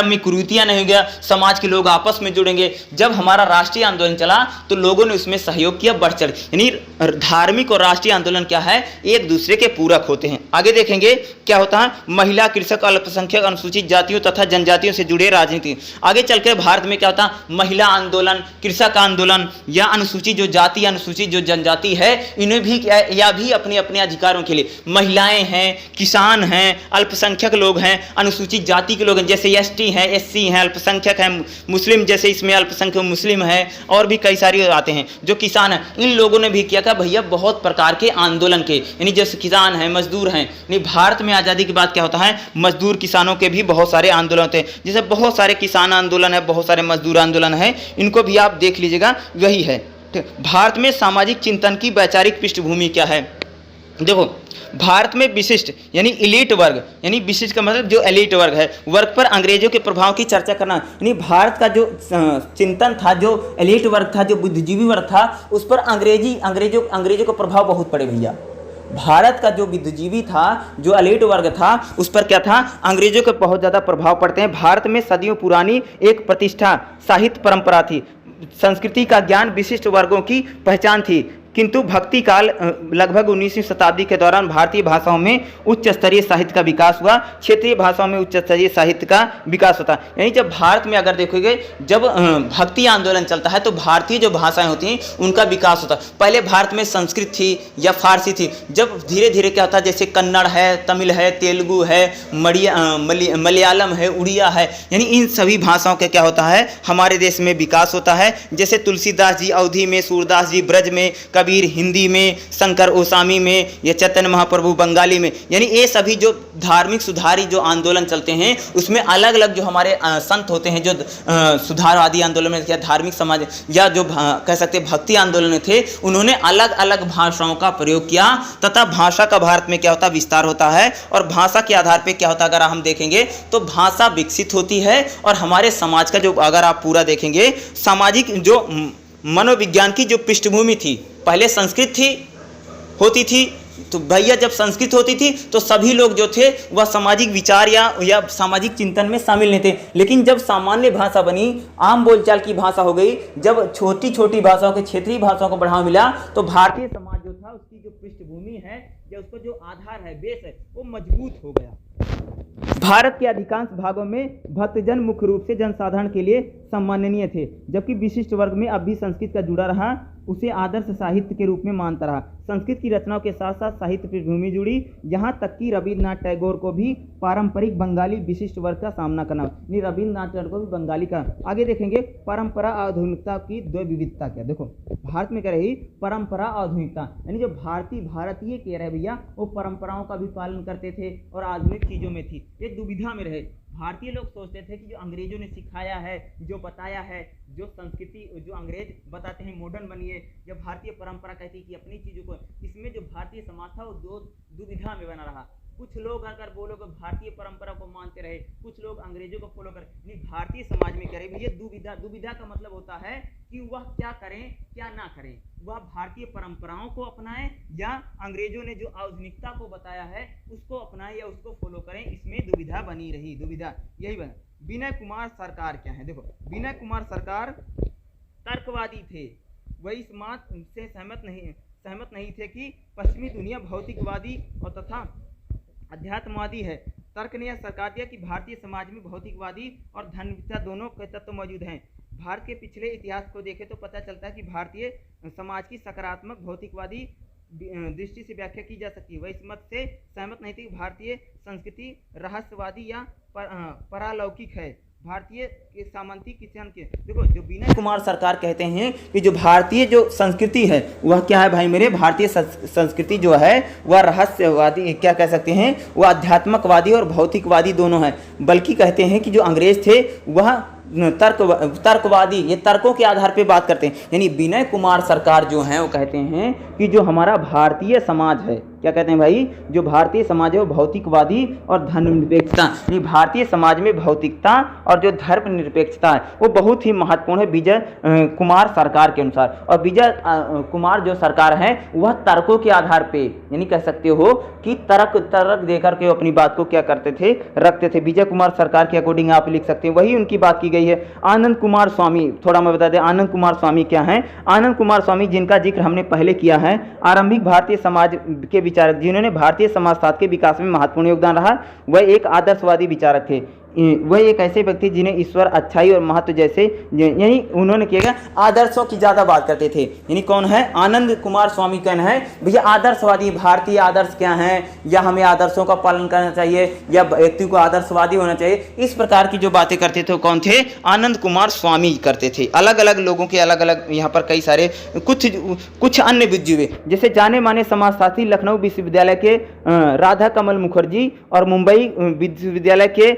में कुरीतियां नहीं हो गया, समाज के लोग आपस में जुड़ेंगे। जब हमारा राष्ट्रीय आंदोलन चला तो लोगों ने उसमें सहयोग किया, बढ़ चढ़, यानी धार्मिक और राष्ट्रीय आंदोलन क्या है एक दूसरे के पूरक होते हैं। आगे देखेंगे क्या होता है महिला, कृषक, अल्पसंख्यक, अनुसूचित जातियों तथा जनजातियों से जुड़े राजनीति। आगे चलकर भारत में क्या होता है महिला आंदोलन, कृषक आंदोलन या अनुसूचित जो जाति अनुसूचित जो जनजाति है इन्हें भी या भी अपने अपने अधिकारों के लिए, महिलाएं हैं, किसान हैं, अल्पसंख्यक लोग हैं, अनुसूचित जाति लोग हैं जैसे एसटी हैं, एससी हैं, अल्पसंख्यक हैं, मुस्लिम जैसे इसमें अल्पसंख्यक मुस्लिम है और भी कई सारे आते हैं जो किसान हैं। इन लोगों ने भी किया था भैया बहुत प्रकार के आंदोलन के, यानी जैसे किसान हैं, मजदूर हैं। यानी भारत में आज़ादी के बाद क्या होता है मजदूर किसानों के भी बहुत सारे आंदोलन होते हैं, जैसे बहुत सारे किसान आंदोलन है, बहुत सारे मजदूर आंदोलन है, इनको भी आप देख लीजिएगा। वही है भारत में सामाजिक चिंतन की वैचारिक पृष्ठभूमि क्या है। देखो भारत में विशिष्ट यानी एलीट वर्ग, यानी विशिष्ट का मतलब जो एलीट वर्ग है, वर्ग पर अंग्रेजों के प्रभाव की चर्चा करना, यानी भारत का जो चिंतन था, जो एलीट वर्ग था, जो बुद्धिजीवी वर्ग था, उस पर अंग्रेजों का प्रभाव बहुत पड़े भैया। भारत का जो बुद्धिजीवी था, जो एलीट वर्ग था, उस पर क्या था अंग्रेजों के बहुत ज़्यादा प्रभाव पड़ते हैं। भारत में सदियों पुरानी एक प्रतिष्ठा साहित्य परंपरा थी, संस्कृति का ज्ञान विशिष्ट वर्गों की पहचान थी, किंतु भक्ति काल लगभग 19वीं शताब्दी के दौरान भारतीय भाषाओं में उच्च स्तरीय साहित्य का विकास हुआ, क्षेत्रीय भाषाओं में उच्च स्तरीय साहित्य का विकास होता। यानी जब भारत में अगर देखोगे जब भक्ति आंदोलन चलता है तो भारतीय जो भाषाएं होती हैं उनका विकास होता। पहले भारत में संस्कृत थी या फारसी थी, जब धीरे धीरे क्या होता है जैसे कन्नड़ है, तमिल है, तेलुगु है, मलयालम है, उड़िया है, यानी इन सभी भाषाओं का क्या होता है हमारे देश में विकास होता है। जैसे तुलसीदास जी अवधी में, सूरदास जी ब्रज में, कबीर हिंदी में, शंकर ओसामी में, या चैतन्य महाप्रभु बंगाली में, यानी ये सभी जो धार्मिक सुधारी जो आंदोलन चलते हैं उसमें अलग अलग जो हमारे संत होते हैं जो सुधारवादी आंदोलन में या धार्मिक समाज या जो कह सकते भक्ति आंदोलन थे, उन्होंने अलग अलग भाषाओं का प्रयोग किया तथा भाषा का भारत में क्या होता विस्तार होता है। और भाषा के आधार पर क्या होता अगर हम देखेंगे तो भाषा विकसित होती है और हमारे समाज का जो अगर आप पूरा देखेंगे सामाजिक जो मनोविज्ञान की जो पृष्ठभूमि थी, पहले संस्कृत होती थी, तो भैया जब संस्कृत होती थी तो सभी लोग जो थे वह सामाजिक विचार या सामाजिक चिंतन में शामिल नहीं थे। लेकिन जब सामान्य भाषा बनी, आम बोलचाल की भाषा हो गई, जब छोटी छोटी भाषाओं के क्षेत्रीय भाषाओं को बढ़ावा मिला तो भारतीय समाज जो था उसकी जो पृष्ठभूमि है या उसका जो आधार है, बेस है, वो मजबूत हो गया। भारत के अधिकांश भागों में भक्तजन मुख्य रूप से जनसाधारण के लिए सम्माननीय थे, जबकि विशिष्ट वर्ग में अब भी संस्कृत का जुड़ा रहा उसे आदर्श साहित्य के रूप में मानता रहा। संस्कृत की रचनाओं के साथ साथ साहित्य पृष्ठभूमि जुड़ी, यहाँ तक कि रविन्द्रनाथ टैगोर को भी पारंपरिक बंगाली विशिष्ट वर्ग का सामना करना। रविन्द्रनाथ टैगोर को भी बंगाली का। आगे देखेंगे परंपरा आधुनिकता की दो विविधता क्या। देखो भारत में कह रही परंपरा आधुनिकता, यानी जो भारतीय कह रहे भैया वो परंपराओं का भी पालन करते थे और आधुनिक चीज़ों में थी, ये दुविधा में रहे। भारतीय लोग सोचते थे कि जो अंग्रेजों ने सिखाया है, जो बताया है, जो संस्कृति जो अंग्रेज बताते हैं मॉडर्न बनिए, जब भारतीय परंपरा कहती है कि अपनी चीज़ों को, इसमें जो भारतीय समाज था वो दो दुविधा में बना रहा। कुछ लोग अगर बोलोगे भारतीय परंपरा को मानते रहे, कुछ लोग अंग्रेजों को फॉलो करें। नहीं, भारतीय समाज में करें ये दुविधा का मतलब होता है कि वह क्या करें क्या ना करें, वह भारतीय परंपराओं को अपनाएं या अंग्रेजों ने जो आधुनिकता को बताया है उसको अपनाएं या उसको फॉलो करें। इसमें दुविधा बनी रही, दुविधा यही बना। विनय कुमार सरकार क्या है। देखो विनय कुमार सरकार तर्कवादी थे, वह इस बात से सहमत नहीं थे कि पश्चिमी दुनिया भौतिकवादी और तथा अध्यात्मवादी है। तर्क ने यह सरकार दिया कि भारतीय समाज में भौतिकवादी और धर्मनिरपेक्षता दोनों के तत्व मौजूद हैं। भारत के पिछले इतिहास को देखें तो पता चलता है कि भारतीय समाज की सकारात्मक भौतिकवादी दृष्टि से व्याख्या की जा सकती है। वह इस मत से सहमत नहीं थी कि भारतीय संस्कृति रहस्यवादी या परालौकिक है। भारतीय के सामंती किसान के देखो जो विनय कुमार सरकार कहते हैं कि जो भारतीय जो संस्कृति है वह क्या है भाई मेरे, भारतीय संस्कृति जो है वह रहस्यवादी क्या कह सकते हैं, वह आध्यात्मकवादी और भौतिकवादी दोनों है। बल्कि कहते हैं कि जो अंग्रेज थे वह तर्कवादी, ये तर्कों के आधार पे बात करते हैं। यानी विनय कुमार सरकार जो हैं वो कहते हैं कि जो हमारा भारतीय समाज है, क्या कहते हैं भाई, जो भारतीय समाज है वो भौतिकवादी और धर्मनिरपेक्षता, यानी भारतीय समाज में भौतिकता और जो धर्मनिरपेक्षता है वो बहुत ही महत्वपूर्ण है विजय कुमार सरकार के अनुसार। और विजय कुमार जो सरकार है वह तर्कों के आधार पे, यानी कह सकते हो कि तर्क देकर के अपनी बात को क्या करते थे, रखते थे। विजय कुमार सरकार के अकॉर्डिंग आप लिख सकते हैं, वही उनकी बात की गई है। आनंद कुमार स्वामी, थोड़ा मैं बता दें आनंद कुमार स्वामी क्या हैं। आनंद कुमार स्वामी जिनका जिक्र हमने पहले किया है, आरंभिक भारतीय समाज के विचारक जिन्होंने भारतीय समाजशास्त्र के विकास में महत्वपूर्ण योगदान रहा, वह एक आदर्शवादी विचारक थे। वह एक ऐसे व्यक्ति जिन्हें ईश्वर, अच्छाई और महत्व जैसे, यानी उन्होंने किया आदर्शों की ज़्यादा बात करते थे। यानी कौन है, आनंद कुमार स्वामी कहना है भैया आदर्शवादी, भारतीय आदर्श क्या हैं, या हमें आदर्शों का पालन करना चाहिए या व्यक्ति को आदर्शवादी होना चाहिए, इस प्रकार की जो बातें करते थे कौन थे, आनंद कुमार स्वामी करते थे। अलग अलग लोगों के अलग अलग यहाँ पर कई सारे कुछ अन्य बुद्धिजीवी जैसे जाने माने समाजशास्त्री लखनऊ विश्वविद्यालय के राधा कमल मुखर्जी और मुंबई विश्वविद्यालय के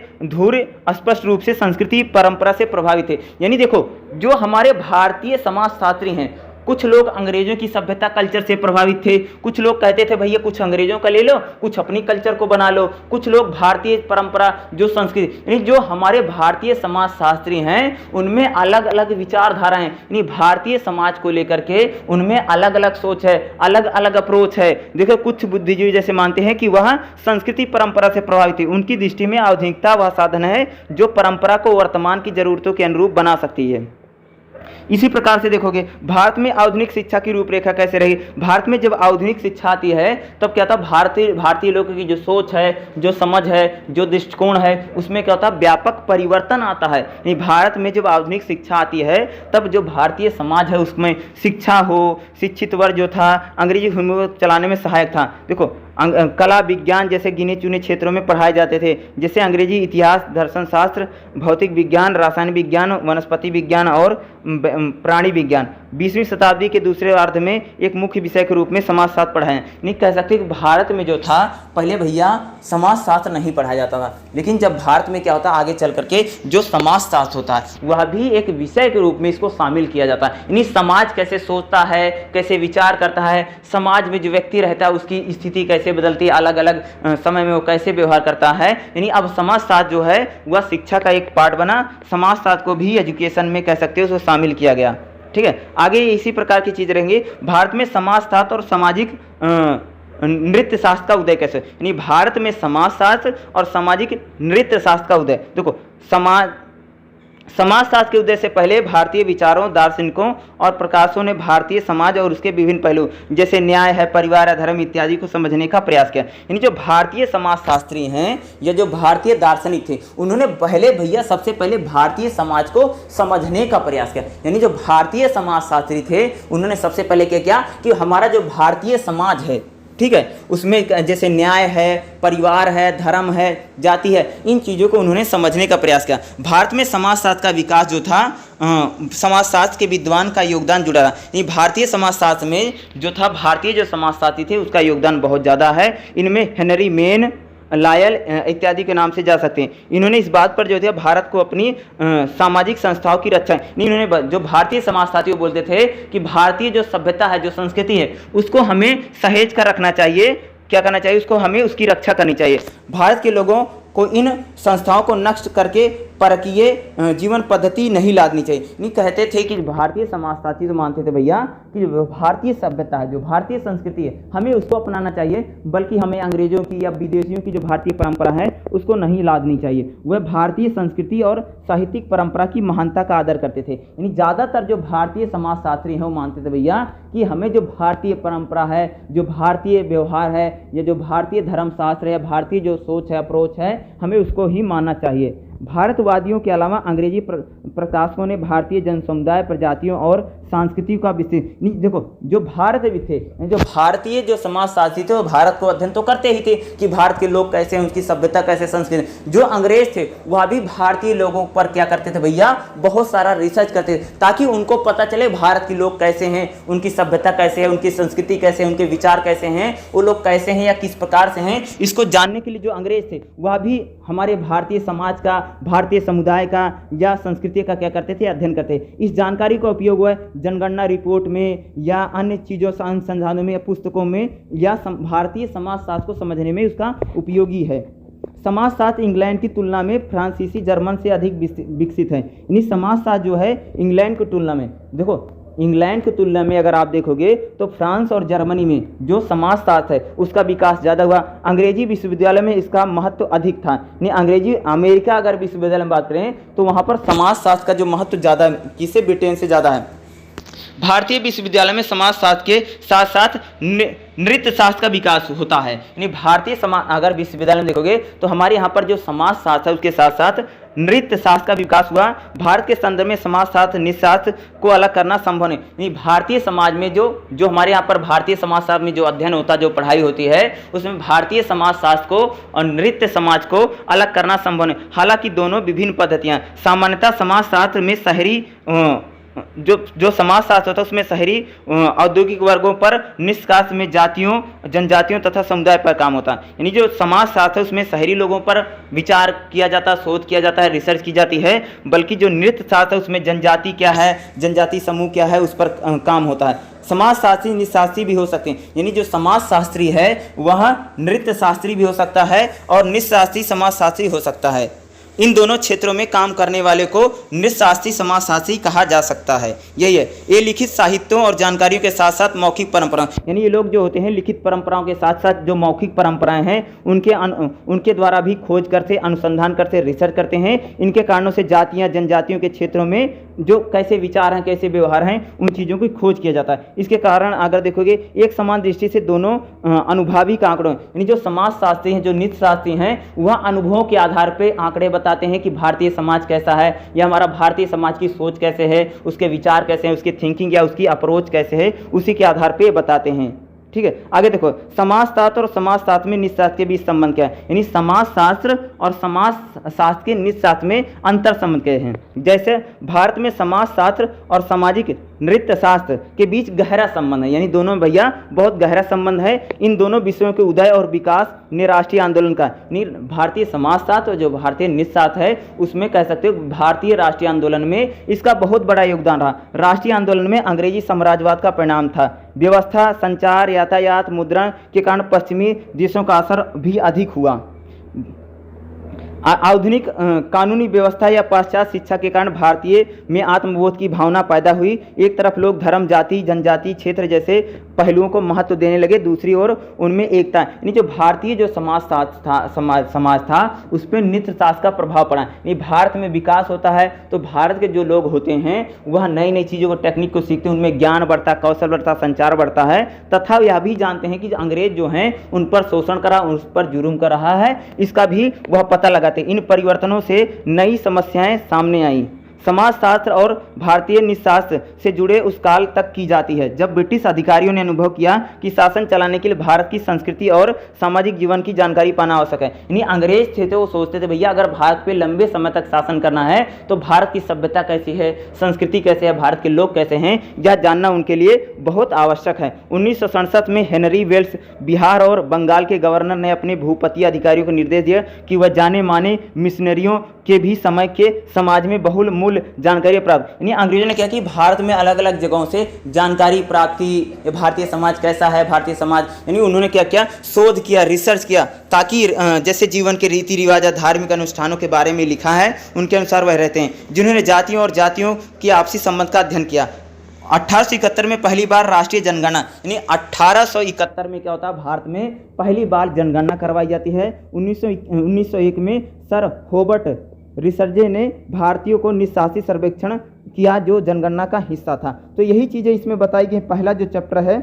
स्पष्ट रूप से संस्कृति परंपरा से प्रभावित है। यानी देखो जो हमारे भारतीय समाजशास्त्री हैं, कुछ लोग अंग्रेजों की सभ्यता कल्चर से प्रभावित थे, कुछ लोग कहते थे भैया कुछ अंग्रेजों का ले लो, कुछ अपनी कल्चर को बना लो, कुछ लोग भारतीय परंपरा जो संस्कृति, यानी जो हमारे भारतीय समाजशास्त्री हैं उनमें अलग अलग विचारधारा हैं, यानी भारतीय समाज को लेकर के उनमें अलग अलग सोच है, अलग अलग अप्रोच है। देखो कुछ बुद्धिजीवी जैसे मानते हैं कि वह संस्कृति परंपरा से प्रभावित है, उनकी दृष्टि में आधुनिकता वह साधन है जो परंपरा को वर्तमान की जरूरतों के अनुरूप बना सकती है। इसी प्रकार से देखोगे भारत में आधुनिक शिक्षा की रूपरेखा कैसे रही। भारत में जब आधुनिक शिक्षा आती है तब क्या था, भारतीय लोगों की जो सोच है, जो समझ है, जो दृष्टिकोण है, उसमें क्या होता है, व्यापक परिवर्तन आता है। भारत में जब आधुनिक शिक्षा आती है तब जो भारतीय समाज है उसमें शिक्षा हो, शिक्षित वर्ग जो था अंग्रेजी को चलाने में सहायक था। देखो कला विज्ञान जैसे गिने चुने क्षेत्रों में पढ़ाए जाते थे, जैसे अंग्रेजी, इतिहास, दर्शन शास्त्र, भौतिक विज्ञान, रासायनिक विज्ञान, वनस्पति विज्ञान और प्राणी विज्ञान 20वीं शताब्दी के दूसरे अर्ध में एक मुख्य विषय के रूप में समाजशास्त्र पढ़ाए। नहीं कह सकते कि भारत में जो था पहले भैया समाजशास्त्र नहीं पढ़ाया जाता था, लेकिन जब भारत में क्या होता है आगे चल करके जो समाजशास्त्र होता है वह भी एक विषय के रूप में इसको शामिल किया जाता है। यानी समाज कैसे सोचता है, कैसे विचार करता है, समाज में जो व्यक्ति रहता है उसकी स्थिति कैसे बदलती है, अलग अलग समय में वो कैसे व्यवहार करता है। यानी अब समाजशास्त्र जो है वह शिक्षा का एक पार्ट बना, समाजशास्त्र को भी एजुकेशन में कह सकते हो उसको शामिल किया गया। ठीक है, आगे इसी प्रकार की चीज रहेंगी। भारत में समाजशास्त्र और सामाजिक नृत्य शास्त्र का उदय कैसे, यानी भारत में समाजशास्त्र और सामाजिक नृत्य शास्त्र का उदय। देखो समाजशास्त्र के उदय से पहले भारतीय विचारों, दार्शनिकों और प्रकाशों ने भारतीय समाज और उसके विभिन्न पहलू जैसे न्याय है, परिवार है, धर्म इत्यादि को समझने का प्रयास किया। यानी जो भारतीय समाजशास्त्री हैं या जो भारतीय दार्शनिक थे उन्होंने पहले भैया सबसे पहले भारतीय समाज को समझने का प्रयास किया। यानी जो भारतीय समाजशास्त्री थे उन्होंने सबसे पहले क्या किया कि हमारा जो भारतीय समाज है, ठीक है, उसमें जैसे न्याय है, परिवार है, धर्म है, जाति है, इन चीज़ों को उन्होंने समझने का प्रयास किया। भारत में समाजशास्त्र का विकास जो था समाजशास्त्र के विद्वान का योगदान जुड़ा था। ये भारतीय समाजशास्त्र में जो था भारतीय जो समाजशास्त्री थे उसका योगदान बहुत ज़्यादा है। इनमें हेनरी मेन, लायल इत्यादि के नाम से जा सकते हैं। इन्होंने इस बात पर जो है भारत को अपनी सामाजिक संस्थाओं की रक्षा, इन्होंने जो भारतीय समाजशास्त्री बोलते थे कि भारतीय जो सभ्यता है, जो संस्कृति है, उसको हमें सहेज कर रखना चाहिए। क्या करना चाहिए, उसको हमें उसकी रक्षा करनी चाहिए। भारत के लोगों को इन संस्थाओं को नष्ट करके परकीय जीवन पद्धति नहीं लादनी चाहिए। नहीं कहते थे कि भारतीय समाजशास्त्री तो मानते थे भैया कि जो भारतीय सभ्यता है, जो भारतीय संस्कृति है, हमें उसको अपनाना चाहिए, बल्कि हमें अंग्रेजों की या विदेशियों की जो भारतीय परंपरा है उसको नहीं लादनी चाहिए। वह भारतीय संस्कृति और साहित्यिक परंपरा की महानता का आदर करते थे। यानी ज़्यादातर जो भारतीय समाजशास्त्री हैं वो मानते थे भैया कि हमें जो भारतीय परंपरा है, जो भारतीय व्यवहार है, या जो भारतीय धर्मशास्त्र है, भारतीय जो सोच है, अप्रोच है, हमें उसको ही मानना चाहिए। भारतवादियों के अलावा अंग्रेजी प्रशासकों ने भारतीय जनसमुदाय, प्रजातियों और संस्कृति का विस्तृत, देखो जो भारत भी थे, जो भारतीय जो समाजशास्त्री थे वो भारत को अध्ययन तो करते ही थे कि भारत के लोग कैसे हैं, उनकी सभ्यता कैसे, संस्कृति। जो अंग्रेज थे वह भी भारतीय लोगों पर क्या करते थे भैया, बहुत सारा रिसर्च करते थे ताकि उनको पता चले भारत के लोग कैसे हैं, उनकी सभ्यता कैसे है, उनकी संस्कृति कैसे है, उनके विचार कैसे हैं, वो लोग कैसे हैं या किस प्रकार से हैं। इसको जानने के लिए जो अंग्रेज थे वह भी हमारे भारतीय समाज का, भारतीय समुदाय का या संस्कृति का क्या करते थे, अध्ययन करते थे। इस जानकारी का उपयोग हुआ जनगणना रिपोर्ट में या अन्य चीज़ों, अनुसंधानों में या पुस्तकों में या भारतीय समाजशास्त्र को समझने में उसका उपयोगी है। समाजशास्त्र इंग्लैंड की तुलना में फ्रांसीसी जर्मन से अधिक विकसित है। यानी समाजशास्त्र जो है इंग्लैंड की तुलना में, देखो इंग्लैंड की तुलना में अगर आप देखोगे तो फ्रांस और जर्मनी में जो समाजशास्त्र है उसका विकास ज़्यादा हुआ। अंग्रेजी विश्वविद्यालय में इसका महत्व अधिक था। नहीं अंग्रेजी, अमेरिका अगर विश्वविद्यालय में बात करें तो वहाँ पर समाजशास्त्र का जो महत्व ज़्यादा है, किसे ब्रिटेन से ज़्यादा है। भारतीय विश्वविद्यालय में समाजशास्त्र के साथ साथ नृत्य शास्त्र का विकास होता है। यानी भारतीय समाज अगर विश्वविद्यालय में देखोगे तो हमारे यहाँ पर जो समाजशास्त्र है उसके साथ साथ नृत्य शास्त्र का विकास हुआ। भारत के संदर्भ में समाजशास्त्र नृत्यशास्त्र को अलग करना संभव नहीं। यानी भारतीय समाज में जो हमारे यहाँ पर भारतीय समाजशास्त्र में जो अध्ययन होता है, जो पढ़ाई होती है, उसमें भारतीय समाजशास्त्र को और नृत्य समाज को अलग करना संभव नहीं। हालांकि दोनों विभिन्न पद्धतियाँ, सामान्यतः समाजशास्त्र में शहरी जो समाजशास्त्र होता है उसमें शहरी औद्योगिक वर्गों पर, निष्कास में जातियों, जनजातियों तथा समुदाय पर काम होता है। यानी जो समाजशास्त्र है उसमें शहरी लोगों पर विचार किया जाता है, शोध किया जाता है, रिसर्च की जाती है, बल्कि जो नृत्य शास्त्र है उसमें जनजाति क्या है, जनजाति समूह क्या है, उस पर काम होता है। समाजशास्त्री निशास्त्री भी हो सकते हैं। यानी जो समाजशास्त्री है वह नृत्य शास्त्री भी हो सकता है और निशास्त्री समाजशास्त्री हो सकता है। इन दोनों क्षेत्रों में काम करने वाले को नृशास्त्री समाजशास्त्री कहा जा सकता है। यही है, ये लिखित साहित्यों और जानकारियों के साथ साथ मौखिक परंपरा, यानी ये लोग जो होते हैं लिखित परंपराओं के साथ साथ जो मौखिक परंपराएं हैं उनके द्वारा भी खोज करते, अनुसंधान करते, रिसर्च करते हैं। इनके कारणों से जातियाँ जनजातियों के क्षेत्रों में जो कैसे विचार हैं, कैसे व्यवहार हैं, उन चीज़ों की खोज किया जाता है। इसके कारण अगर देखोगे एक समान दृष्टि से दोनों अनुभाविक आंकड़ों, यानी जो समाजशास्त्री हैं, जो नीतिशास्त्री हैं, वह अनुभवों के आधार पर आंकड़े बताते हैं कि भारतीय समाज कैसा है या हमारा भारतीय समाज की सोच कैसे है, उसके विचार कैसे हैं, उसकी थिंकिंग या उसकी अप्रोच कैसे है, उसी के आधार पर बताते हैं। ठीक है, आगे देखो समाजशास्त्र और समाजशास्त्र में नीतिशास्त्र के बीच संबंध क्या है, यानी समाजशास्त्र और समाजशास्त्र के नीतिशास्त्र में अंतर संबंध क्या है। जैसे भारत में समाजशास्त्र और सामाजिक नृत्य शास्त्र के बीच गहरा संबंध है, यानी दोनों भैया बहुत गहरा संबंध है। इन दोनों विषयों के उदय और विकास ने राष्ट्रीय आंदोलन का, भारतीय समाजशास्त्र और जो भारतीय नृत्यशास्त्र है उसमें कह सकते हो भारतीय राष्ट्रीय आंदोलन में इसका बहुत बड़ा योगदान रहा। राष्ट्रीय आंदोलन में अंग्रेजी साम्राज्यवाद का परिणाम था। व्यवस्था, संचार, यातायात, मुद्रण के कारण पश्चिमी देशों का असर भी अधिक हुआ। आधुनिक कानूनी व्यवस्था या पाश्चात्य शिक्षा के कारण भारतीय में आत्मबोध की भावना पैदा हुई। एक तरफ लोग धर्म, जाति, जनजाति, क्षेत्र जैसे पहलुओं को महत्व देने लगे, दूसरी ओर उनमें एकता, यानी जो भारतीय जो समाज था उस पर नृत्यशास्त्र का प्रभाव पड़ा। यानी भारत में विकास होता है तो भारत के जो लोग होते हैं वह नई नई चीज़ों को, टेक्निक को सीखते हैं, उनमें ज्ञान बढ़ता, कौशल बढ़ता, संचार बढ़ता है, तथा यह भी जानते हैं कि अंग्रेज जो हैं उन पर शोषण करा, उस पर जुर्म कर रहा है, इसका भी वह पता लगाते। इन परिवर्तनों से नई समस्याएं सामने आई। समाजशास्त्र और भारतीय नीतिशास्त्र से जुड़े उस काल तक की जाती है जब ब्रिटिश अधिकारियों ने अनुभव किया कि शासन चलाने के लिए भारत की संस्कृति और सामाजिक जीवन की जानकारी पाना आवश्यक है। यानी अंग्रेज थे तो वो सोचते थे भैया अगर भारत पे लंबे समय तक शासन करना है तो भारत की सभ्यता कैसी है, संस्कृति कैसे है, भारत के लोग कैसे हैं, यह जानना उनके लिए बहुत आवश्यक है। 1967 में हेनरी वेल्स बिहार और बंगाल के गवर्नर ने अपने भूपतीय अधिकारियों को निर्देश दिया कि वह जाने माने मिशनरियों के भी समय के समाज में बहुल मूल जानकारी प्राप्त, यानी अंग्रेजों ने क्या कि भारत में अलग अलग जगहों से जानकारी प्राप्त की, भारतीय समाज कैसा है, भारतीय समाज, यानी उन्होंने क्या किया, शोध किया, रिसर्च किया, ताकि जैसे जीवन के रीति रिवाज या धार्मिक अनुष्ठानों के बारे में लिखा है उनके अनुसार वह रहते हैं। जिन्होंने जातियों और जातियों की आपसी संबंध का अध्ययन किया। 1871 में पहली बार राष्ट्रीय जनगणना, यानी 1871 में क्या होता है, भारत में पहली बार जनगणना करवाई जाती है। 1901 में सर हॉबर्ट रिसर्जे ने भारतीयों को निशासी सर्वेक्षण किया जो जनगणना का हिस्सा था। तो यही चीज़ें इसमें बताई गई। पहला जो चैप्टर है,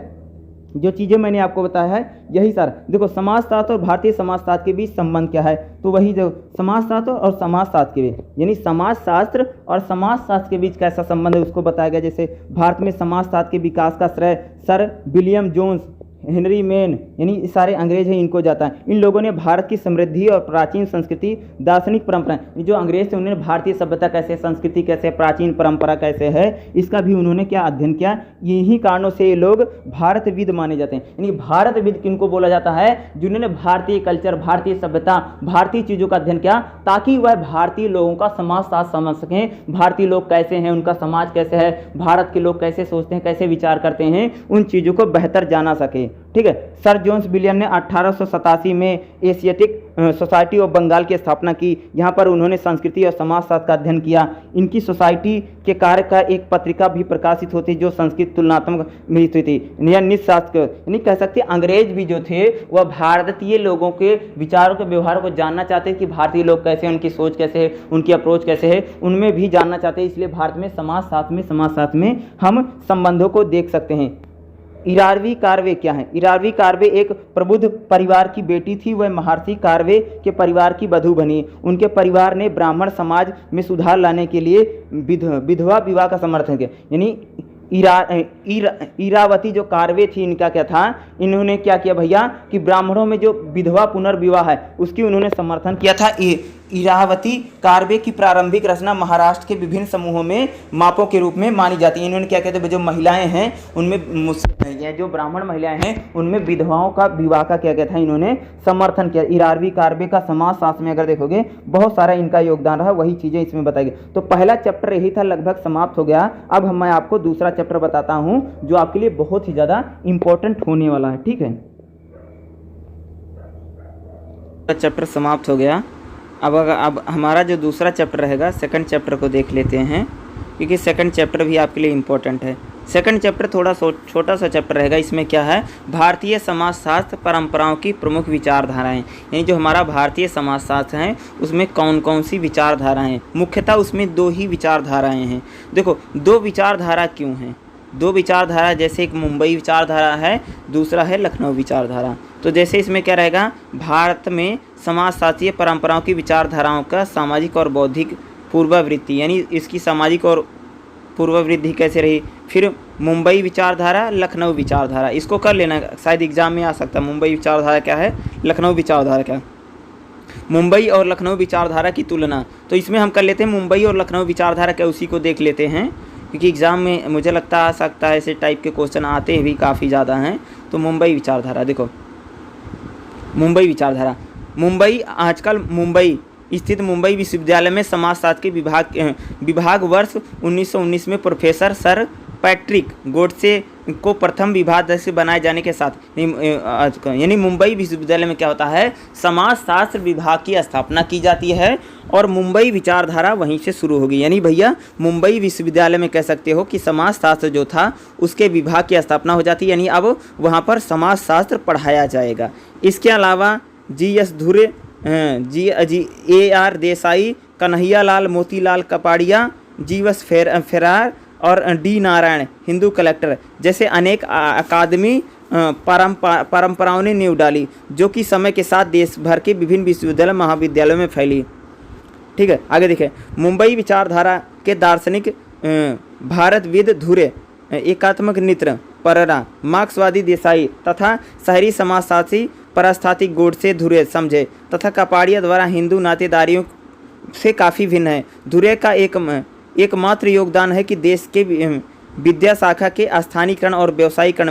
जो चीज़ें मैंने आपको बताया है यही सारा। देखो समाजशास्त्र और भारतीय समाजशास्त्र के बीच संबंध क्या है, तो वही जो समाजशास्त्र और समाजशास्त्र के बीच, यानी समाजशास्त्र और समाजशास्त्र के बीच कैसा संबंध है उसको बताया गया। जैसे भारत में समाजशास्त्र के विकास का श्रेय sir William Jones, Henry Maine, यानी सारे अंग्रेज हैं, इनको जाता है। इन लोगों ने भारत की समृद्धि और प्राचीन संस्कृति, दार्शनिक परंपराएं, जो अंग्रेज थे उन्होंने भारतीय सभ्यता कैसे, संस्कृति कैसे, प्राचीन परंपरा कैसे है, इसका भी उन्होंने क्या अध्ययन किया। यही कारणों से ये लोग भारतविद माने जाते हैं। यानी भारतविद किनको बोला जाता है, जिन्होंने भारतीय कल्चर, भारतीय सभ्यता, भारतीय चीज़ों का अध्ययन किया ताकि वह भारतीय लोगों का समाजशास्त्र समझ सकें, भारतीय लोग कैसे हैं, उनका समाज कैसे है, भारत के लोग कैसे सोचते हैं, कैसे विचार करते हैं, उन चीज़ों को बेहतर जाना सके। ठीक है, सर जॉन्स विलियम ने 1887 में एशियाटिक सोसाइटी ऑफ बंगाल की स्थापना की। यहाँ पर उन्होंने संस्कृति और समाजशास्त्र का अध्ययन किया। इनकी सोसाइटी के कार्य का एक पत्रिका भी प्रकाशित होती जो संस्कृत तुलनात्मक मिलित हुई थी, या नीतिशास्त्र, यानी कह सकते अंग्रेज भी जो थे वह भारतीय लोगों के विचारों के व्यवहारों को जानना चाहते कि भारतीय लोग कैसे हैं, उनकी सोच कैसे है, उनकी अप्रोच कैसे है, उनमें भी जानना चाहते हैं। इसलिए भारत में समाजशास्त्र में हम संबंधों को देख सकते हैं। इरारवी कार्वे क्या है? इरारवी कार्वे एक प्रबुद्ध परिवार की बेटी थी। वह महर्षि कार्वे के परिवार की वधू बनी। उनके परिवार ने ब्राह्मण समाज में सुधार लाने के लिए विधवा विवाह का समर्थन किया। यानी इरावती जो कार्वे थी, इनका क्या था, इन्होंने क्या किया भैया कि ब्राह्मणों में जो विधवा पुनर्विवाह है उसकी उन्होंने समर्थन किया था। इरावती कार्वे की प्रारंभिक रचना महाराष्ट्र के विभिन्न समूहों में मापों के रूप में मानी जाती है। इन्होंने क्या कहते हैं, जो महिलाएं हैं उनमें जो ब्राह्मण महिलाएं हैं उनमें विधवाओं का विवाह का क्या था, इन्होंने समर्थन किया। इरारवी कार्वे का समाजशास्त्र में अगर देखोगे बहुत सारा इनका योगदान रहा, वही चीज़ें इसमें बताई गई। तो पहला चैप्टर यही था, लगभग समाप्त हो गया। अब मैं आपको दूसरा चैप्टर बताता हूँ जो आपके लिए बहुत ही ज़्यादा इंपॉर्टेंट होने वाला है। ठीक है, चैप्टर समाप्त हो गया। अब हमारा जो दूसरा चैप्टर रहेगा, सेकंड चैप्टर को देख लेते हैं, क्योंकि सेकंड चैप्टर भी आपके लिए इम्पोर्टेंट है। सेकंड चैप्टर थोड़ा छोटा सा चैप्टर रहेगा। इसमें क्या है, भारतीय समाजशास्त्र परंपराओं की प्रमुख विचारधाराएं, यानी जो हमारा भारतीय समाजशास्त्र है उसमें कौन कौन सी विचारधाराएं हैं। मुख्यतः उसमें 2 ही विचारधाराएं हैं। देखो 2 विचारधारा क्यों हैं, 2 विचारधारा, जैसे एक मुंबई विचारधारा है, दूसरा है लखनऊ विचारधारा। तो जैसे इसमें क्या रहेगा, भारत में समाजशास्त्रीय परंपराओं की विचारधाराओं का सामाजिक और बौद्धिक पूर्वावृत्ति, यानी इसकी सामाजिक और पूर्वावृत्ति कैसे रही। फिर मुंबई विचारधारा, लखनऊ विचारधारा, इसको कर लेना, शायद एग्जाम में आ सकता है। मुंबई विचारधारा क्या है, लखनऊ विचारधारा क्या है। मुंबई और लखनऊ विचारधारा की तुलना, तो इसमें हम कर लेते हैं मुंबई और लखनऊ विचारधारा क्या, उसी को देख लेते हैं, क्योंकि एग्ज़ाम में मुझे लगता आ सकता है ऐसे टाइप के क्वेश्चन आते भी काफ़ी ज़्यादा हैं। तो मुंबई विचारधारा, देखो मुंबई विचारधारा, मुंबई आजकल मुंबई स्थित मुंबई विश्वविद्यालय में समाजशास्त्र के विभाग वर्ष 1919 में प्रोफेसर सर पैट्रिक गोडसे को प्रथम विभाग से बनाए जाने के साथ, यानी मुंबई विश्वविद्यालय में क्या होता है, समाजशास्त्र विभाग की स्थापना की जाती है और मुंबई विचारधारा वहीं से शुरू होगी। यानी भैया मुंबई विश्वविद्यालय में कह सकते हो कि समाजशास्त्र जो था उसके विभाग की स्थापना हो जाती है, यानी अब वहाँ पर समाजशास्त्र पढ़ाया जाएगा। इसके अलावा GS धुरे, AR देसाई, कन्हैयालाल मोतीलाल कपाड़िया, जीवस फेरार और D नारायण हिंदू कलेक्टर जैसे अनेक अकादमी परंपराओं ने नींव डाली, जो कि समय के साथ देश भर के विभिन्न विश्वविद्यालय महाविद्यालयों में फैली। ठीक है, आगे देखें, मुंबई विचारधारा के दार्शनिक भारतविद धुरे, एकात्मक मित्र पररा, मार्क्सवादी देसाई तथा शहरी समाजशास्त्री परस्थातिक गोडसे धुरे समझे तथा कपाड़िया द्वारा हिंदू नातेदारियों से काफ़ी भिन्न है। धुरे का एकमात्र योगदान है कि देश के विद्या शाखा के स्थानीयकरण और व्यवसायीकरण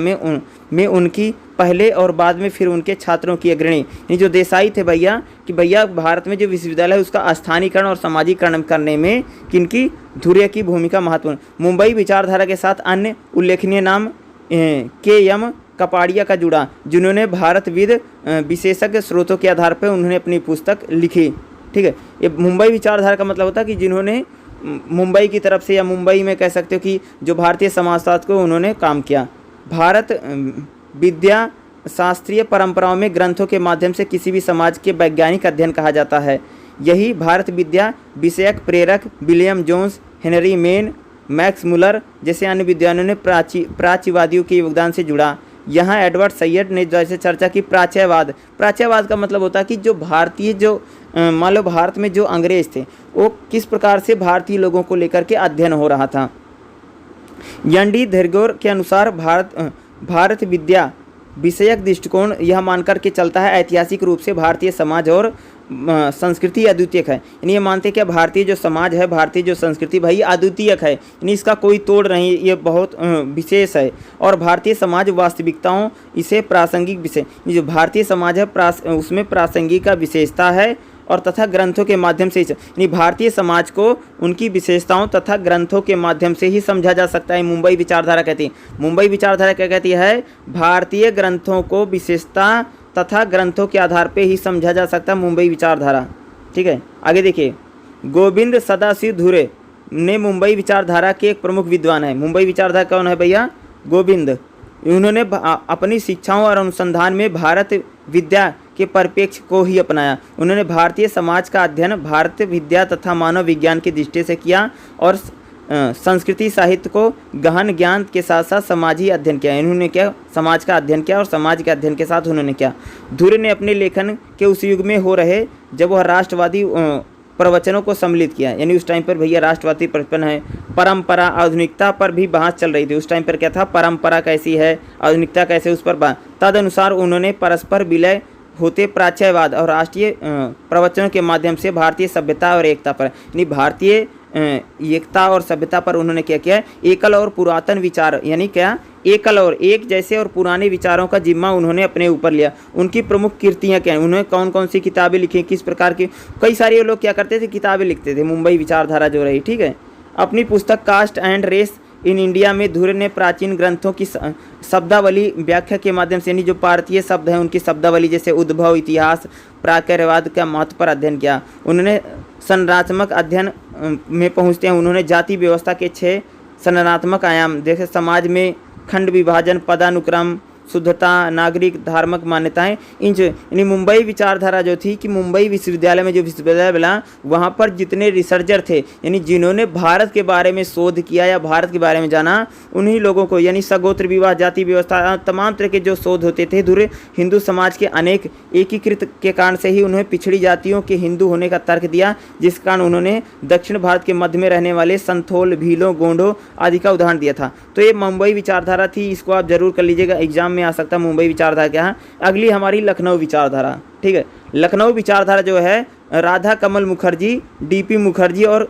में उनकी पहले और बाद में फिर उनके छात्रों की अग्रणी, ये जो देसाई थे भैया, कि भैया भारत में जो विश्वविद्यालय है उसका स्थानीयकरण और सामाजिकरण करने में किनकी, धुरे की भूमिका महत्वपूर्ण। मुंबई विचारधारा के साथ अन्य उल्लेखनीय नाम KM कपाड़िया का जुड़ा, जिन्होंने भारतविद विशेषज्ञ स्रोतों के आधार पर उन्होंने अपनी पुस्तक लिखी। ठीक है, ये मुंबई विचारधारा का मतलब होता है कि जिन्होंने मुंबई की तरफ से, या मुंबई में कह सकते हो कि जो भारतीय समाजशास्त्र को उन्होंने काम किया। भारत विद्या शास्त्रीय परंपराओं में ग्रंथों के माध्यम से किसी भी समाज के वैज्ञानिक अध्ययन कहा जाता है। यही भारत विद्या विषयक प्रेरक William Jones, Henry Maine, Max Muller जैसे अन्य विद्वानों ने प्राच्यवादियों के योगदान से जुड़ा। यहाँ एडवर्ड सैयद ने जैसे चर्चा की प्राच्यवाद का मतलब होता है कि जो भारतीय, जो मान लो भारत में जो अंग्रेज थे वो किस प्रकार से भारतीय लोगों को लेकर के अध्ययन हो रहा था। यंडी धैर्गोर के अनुसार भारत विद्या विषयक दृष्टिकोण यह मानकर के चलता है ऐतिहासिक रूप से भारतीय समाज और संस्कृति अद्वितीय है। यानी ये मानते हैं कि भारतीय जो समाज है, भारतीय जो संस्कृति भाई अद्वितीय है, यानी इसका कोई तोड़ नहीं, ये बहुत विशेष है। और भारतीय समाज वास्तविकताओं इसे प्रासंगिक विषय, जो भारतीय समाज है उसमें प्रासंगिक का विशेषता है और तथा ग्रंथों के माध्यम से, यानी भारतीय समाज को उनकी विशेषताओं तथा ग्रंथों के माध्यम से ही समझा जा सकता है। मुंबई विचारधारा कहती है, मुंबई विचारधारा क्या कहती है, भारतीय ग्रंथों को विशेषता तथा ग्रंथों के आधार पे ही समझा जा सकता है मुंबई विचारधारा। ठीक है, आगे देखिए, गोविंद सदाशिव धुरे ने मुंबई विचारधारा के एक प्रमुख विद्वान है। मुंबई विचारधारा कौन है भैया, गोविंद। उन्होंने अपनी शिक्षाओं और अनुसंधान में भारत विद्या के परिप्रेक्ष्य को ही अपनाया। उन्होंने भारतीय समाज का अध्ययन भारत विद्या तथा मानव विज्ञान की दृष्टि से किया और संस्कृति साहित्य को गहन ज्ञान के साथ साथ समाजी अध्ययन किया। इन्होंने क्या, समाज का अध्ययन किया और समाज के अध्ययन के साथ उन्होंने क्या, धुरे ने अपने लेखन के उस युग में हो रहे जब वह राष्ट्रवादी प्रवचनों को सम्मिलित किया, यानी उस टाइम पर भैया राष्ट्रवादी प्रवचन है, परंपरा आधुनिकता पर भी बहस चल रही थी। उस टाइम पर क्या था, परंपरा कैसी है, आधुनिकता कैसे, उस पर तदनुसार उन्होंने परस्पर विलय होते प्राच्यवाद और राष्ट्रीय प्रवचनों के माध्यम से भारतीय सभ्यता और एकता पर, यानी भारतीय एकता और सभ्यता पर उन्होंने क्या किया, एकल और पुरातन विचार, यानी क्या, एकल और एक जैसे और पुराने विचारों का जिम्मा उन्होंने अपने ऊपर लिया। उनकी प्रमुख कृतियाँ क्या हैं, उन्होंने कौन कौन सी किताबें लिखी, किस प्रकार की, कई सारे लोग क्या करते थे, किताबें लिखते थे। मुंबई विचारधारा जो रही, ठीक है, अपनी पुस्तक caste and race in India में धुरे ने प्राचीन ग्रंथों की शब्दावली व्याख्या के माध्यम से, यानी जो भारतीय शब्द हैं उनकी शब्दावली जैसे उद्भव, इतिहास, प्राकर्यवाद का महत्व पर अध्ययन किया। उन्होंने संरचनात्मक अध्ययन में पहुँचते हैं उन्होंने जाति व्यवस्था के 6 संरचनात्मक आयाम जैसे समाज में खंड विभाजन, पदानुक्रम, शुद्धता, नागरिक, धार्मिक मान्यताएं, यानी मुंबई विचारधारा जो थी कि मुंबई विश्वविद्यालय में जो विश्वविद्यालय बना वहाँ पर जितने रिसर्चर थे यानी जिन्होंने भारत के बारे में शोध किया या भारत के बारे में जाना, उन्हीं लोगों को यानी सगोत्र विवाह, जाति व्यवस्था, तमाम तरह के जो शोध होते थे धुरे हिंदू समाज के अनेक एकीकृत के कारण से ही उन्हें पिछड़ी जातियों के हिंदू होने का तर्क दिया, जिस कारण उन्होंने दक्षिण भारत के मध्य में रहने वाले संथोल, भीलों, गोंडों आदि का उदाहरण दिया था। तो ये मुंबई विचारधारा थी, इसको आप जरूर कर लीजिएगा, एग्जाम में आ सकता है मुंबई विचारधारा क्या है। अगली हमारी लखनऊ विचारधारा, ठीक है। लखनऊ विचारधारा जो है राधा कमल मुखर्जी, डीपी मुखर्जी और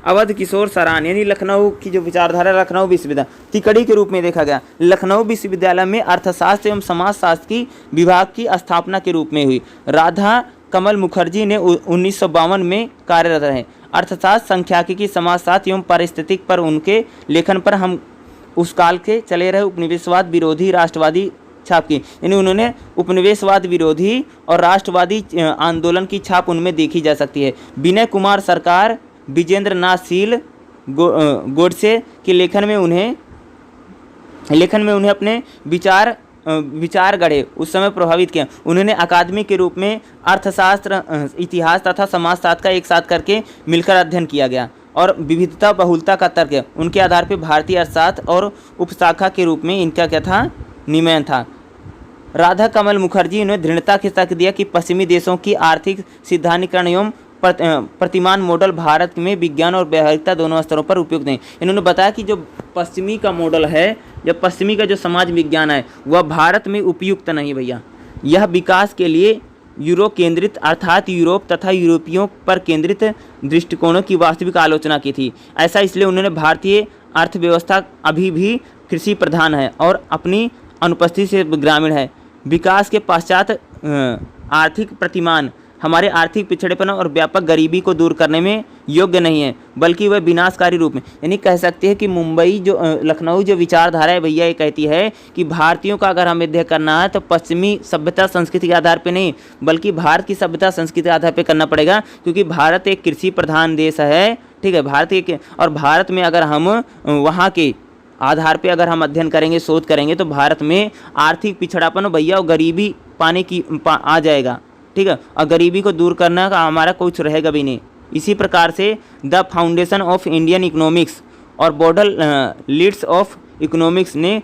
अवध किशोर सरान, यानी लखनऊ की जो विचारधारा लखनऊ विश्वविद्यालय तिकड़ी के रूप में देखा गया। लखनऊ विश्वविद्यालय में अर्थशास्त्र एवं समाजशास्त्र की विभाग की स्थापना के रूप में हुई। राधा कमल मुखर्जी ने 1952 में कार्यरत रहे। अर्थशास्त्र, सांख्यिकी, समाजशास्त्र एवं पारिस्थितिक पर उनके लेखन पर हम उस काल के चले रहे उपनिवेशवाद विरोधी राष्ट्रवादी छाप की, यानी उन्होंने उपनिवेशवाद विरोधी और राष्ट्रवादी आंदोलन की छाप उनमें देखी जा सकती है। विनय कुमार सरकार, विजेंद्र नाथ शील, गोडसे के लेखन में उन्हें अपने विचार गढ़े उस समय प्रभावित किया। उन्होंने अकादमी के रूप में अर्थशास्त्र, इतिहास तथा समाजशास्त्र का एक साथ करके मिलकर अध्ययन किया गया और विविधता बहुलता का तर्क है। उनके आधार पर भारतीय अर्थशास्त्र और उपशाखा के रूप में इनका क्या था, नियमन था। राधा कमल मुखर्जी ने दृढ़ता के साथ दिया कि पश्चिमी देशों की आर्थिक सिद्धांतीकरण एवं प्रतिमान मॉडल भारत में विज्ञान और व्यावहारिकता दोनों स्तरों पर उपयुक्त हैं। इन्होंने बताया कि जो पश्चिमी का मॉडल है, जब पश्चिमी का जो समाज विज्ञान है वह भारत में उपयुक्त नहीं भैया। यह विकास के लिए यूरोप केंद्रित अर्थात यूरोप तथा यूरोपियों पर केंद्रित दृष्टिकोणों की वास्तविक आलोचना की थी। ऐसा इसलिए उन्होंने भारतीय अर्थव्यवस्था अभी भी कृषि प्रधान है और अपनी अनुपस्थिति से ग्रामीण है। विकास के पश्चात आर्थिक प्रतिमान हमारे आर्थिक पिछड़ेपन और व्यापक गरीबी को दूर करने में योग्य नहीं है, बल्कि वह विनाशकारी रूप में, यानी कह सकते हैं कि लखनऊ जो विचारधारा है भैया ये कहती है कि भारतीयों का अगर हमें अध्ययन करना है तो पश्चिमी सभ्यता संस्कृति के आधार पे नहीं, बल्कि भारत की सभ्यता संस्कृति के आधार पे करना पड़ेगा, क्योंकि भारत एक कृषि प्रधान देश है, ठीक है। भारत में अगर हम वहाँ के आधार पे अगर हम अध्ययन करेंगे, शोध करेंगे तो भारत में आर्थिक पिछड़ापन भैया और गरीबी आ जाएगा, ठीक है। और गरीबी को दूर करने का हमारा कुछ रहेगा भी नहीं। इसी प्रकार से the foundation of Indian economics और बॉर्डर लीड्स ऑफ इकोनॉमिक्स ने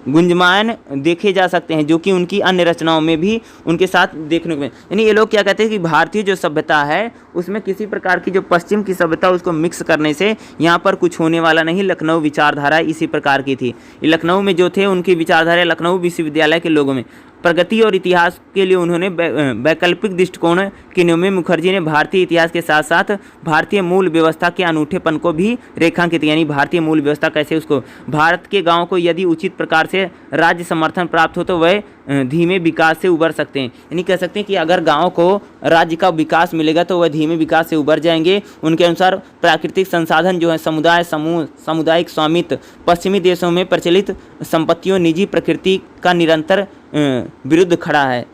गुंजमायन देखे जा सकते हैं, जो कि उनकी अन्य रचनाओं में भी उनके साथ देखने को मिले। यानी ये लोग क्या कहते हैं कि भारतीय जो सभ्यता है उसमें किसी प्रकार की जो पश्चिम की सभ्यता उसको मिक्स करने से यहाँ पर कुछ होने वाला नहीं। लखनऊ विचारधारा इसी प्रकार की थी। लखनऊ में जो थे उनकी विचारधारा लखनऊ विश्वविद्यालय के लोगों में प्रगति और इतिहास के लिए उन्होंने वैकल्पिक दृष्टिकोण के नियम में मुखर्जी ने भारतीय इतिहास के साथ साथ भारतीय मूल व्यवस्था के अनूठेपन को भी रेखांकित, यानी भारतीय मूल व्यवस्था कैसे उसको भारत के गांव को यदि उचित प्रकार से राज्य समर्थन प्राप्त हो तो वह धीमे विकास से उबर सकते हैं। यानी कह सकते हैं कि अगर गाँव को राज्य का विकास मिलेगा तो वह धीमे विकास से उबर जाएंगे। उनके अनुसार प्राकृतिक संसाधन जो है समुदाय, समूह, सामुदायिक स्वामित्व, पश्चिमी देशों में प्रचलित संपत्तियों, निजी प्रकृति का निरंतर विरुद्ध खड़ा है।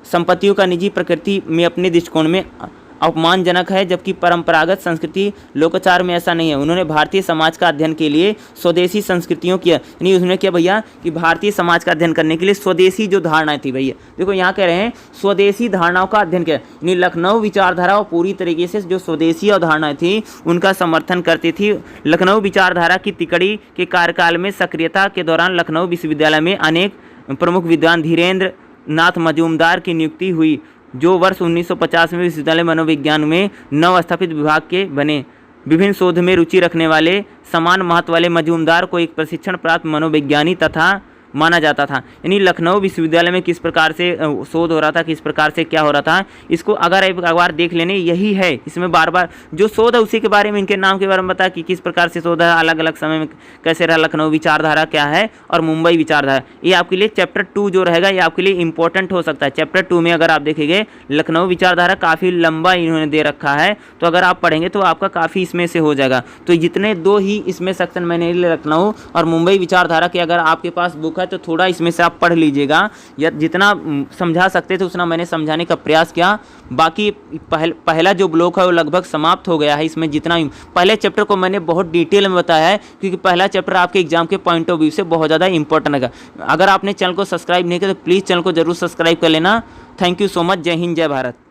संपत्तियों का निजी प्रकृति में अपने दृष्टिकोण में अपमानजनक है, जबकि परंपरागत संस्कृति लोकाचार में ऐसा नहीं है। उन्होंने भारतीय समाज का अध्ययन के लिए स्वदेशी संस्कृतियों की, यानी उन्होंने क्या भैया कि भारतीय समाज का अध्ययन करने के लिए स्वदेशी जो धारणाएं थी भैया, देखो यहाँ कह रहे हैं स्वदेशी धारणाओं का अध्ययन किया। यानी लखनऊ विचारधारा पूरी तरीके से जो स्वदेशी अवधारणाएं थी उनका समर्थन करती थी। लखनऊ विचारधारा की तिकड़ी के कार्यकाल में सक्रियता के दौरान लखनऊ विश्वविद्यालय में अनेक प्रमुख विद्वान धीरेन्द्र नाथ मजूमदार की नियुक्ति हुई, जो वर्ष 1950 में विश्वविद्यालय मनोविज्ञान में नवस्थापित विभाग के बने। विभिन्न शोध में रुचि रखने वाले समान महत्व वाले मजूमदार को एक प्रशिक्षण प्राप्त मनोविज्ञानी तथा माना जाता था। यानी लखनऊ विश्वविद्यालय में किस प्रकार से शोध हो रहा था, किस प्रकार से क्या हो रहा था, इसको अगर एक बार देख लेने, यही है इसमें बार बार जो शोध है उसी के बारे में, इनके नाम के बारे में बता कि किस प्रकार से शोध है, अलग अलग समय में कैसे रहा, लखनऊ विचारधारा क्या है और मुंबई विचारधारा। ये आपके लिए चैप्टर 2 जो रहेगा ये आपके लिए इंपॉर्टेंट हो सकता है। चैप्टर 2 में अगर आप देखेंगे लखनऊ विचारधारा काफ़ी लंबा इन्होंने दे रखा है, तो अगर आप पढ़ेंगे तो आपका काफ़ी इसमें से हो जाएगा। तो जितने दो ही इसमें सेक्शन मैंने लखनऊ और मुंबई विचारधारा के, अगर आपके पास बुक है तो थोड़ा इसमें से आप पढ़ लीजिएगा, या जितना समझा सकते थे उतना मैंने समझाने का प्रयास किया। बाकी पहला जो ब्लॉक है वो लगभग समाप्त हो गया है। इसमें जितना पहले चैप्टर को मैंने बहुत डिटेल में बताया है, क्योंकि पहला चैप्टर आपके एग्जाम के पॉइंट ऑफ व्यू से बहुत ज़्यादा इंपॉर्टेंट है। अगर आपने चैनल को सब्सक्राइब नहीं किया तो प्लीज़ चैनल को जरूर सब्सक्राइब कर लेना। Thank you so much. जय हिंद, जय भारत।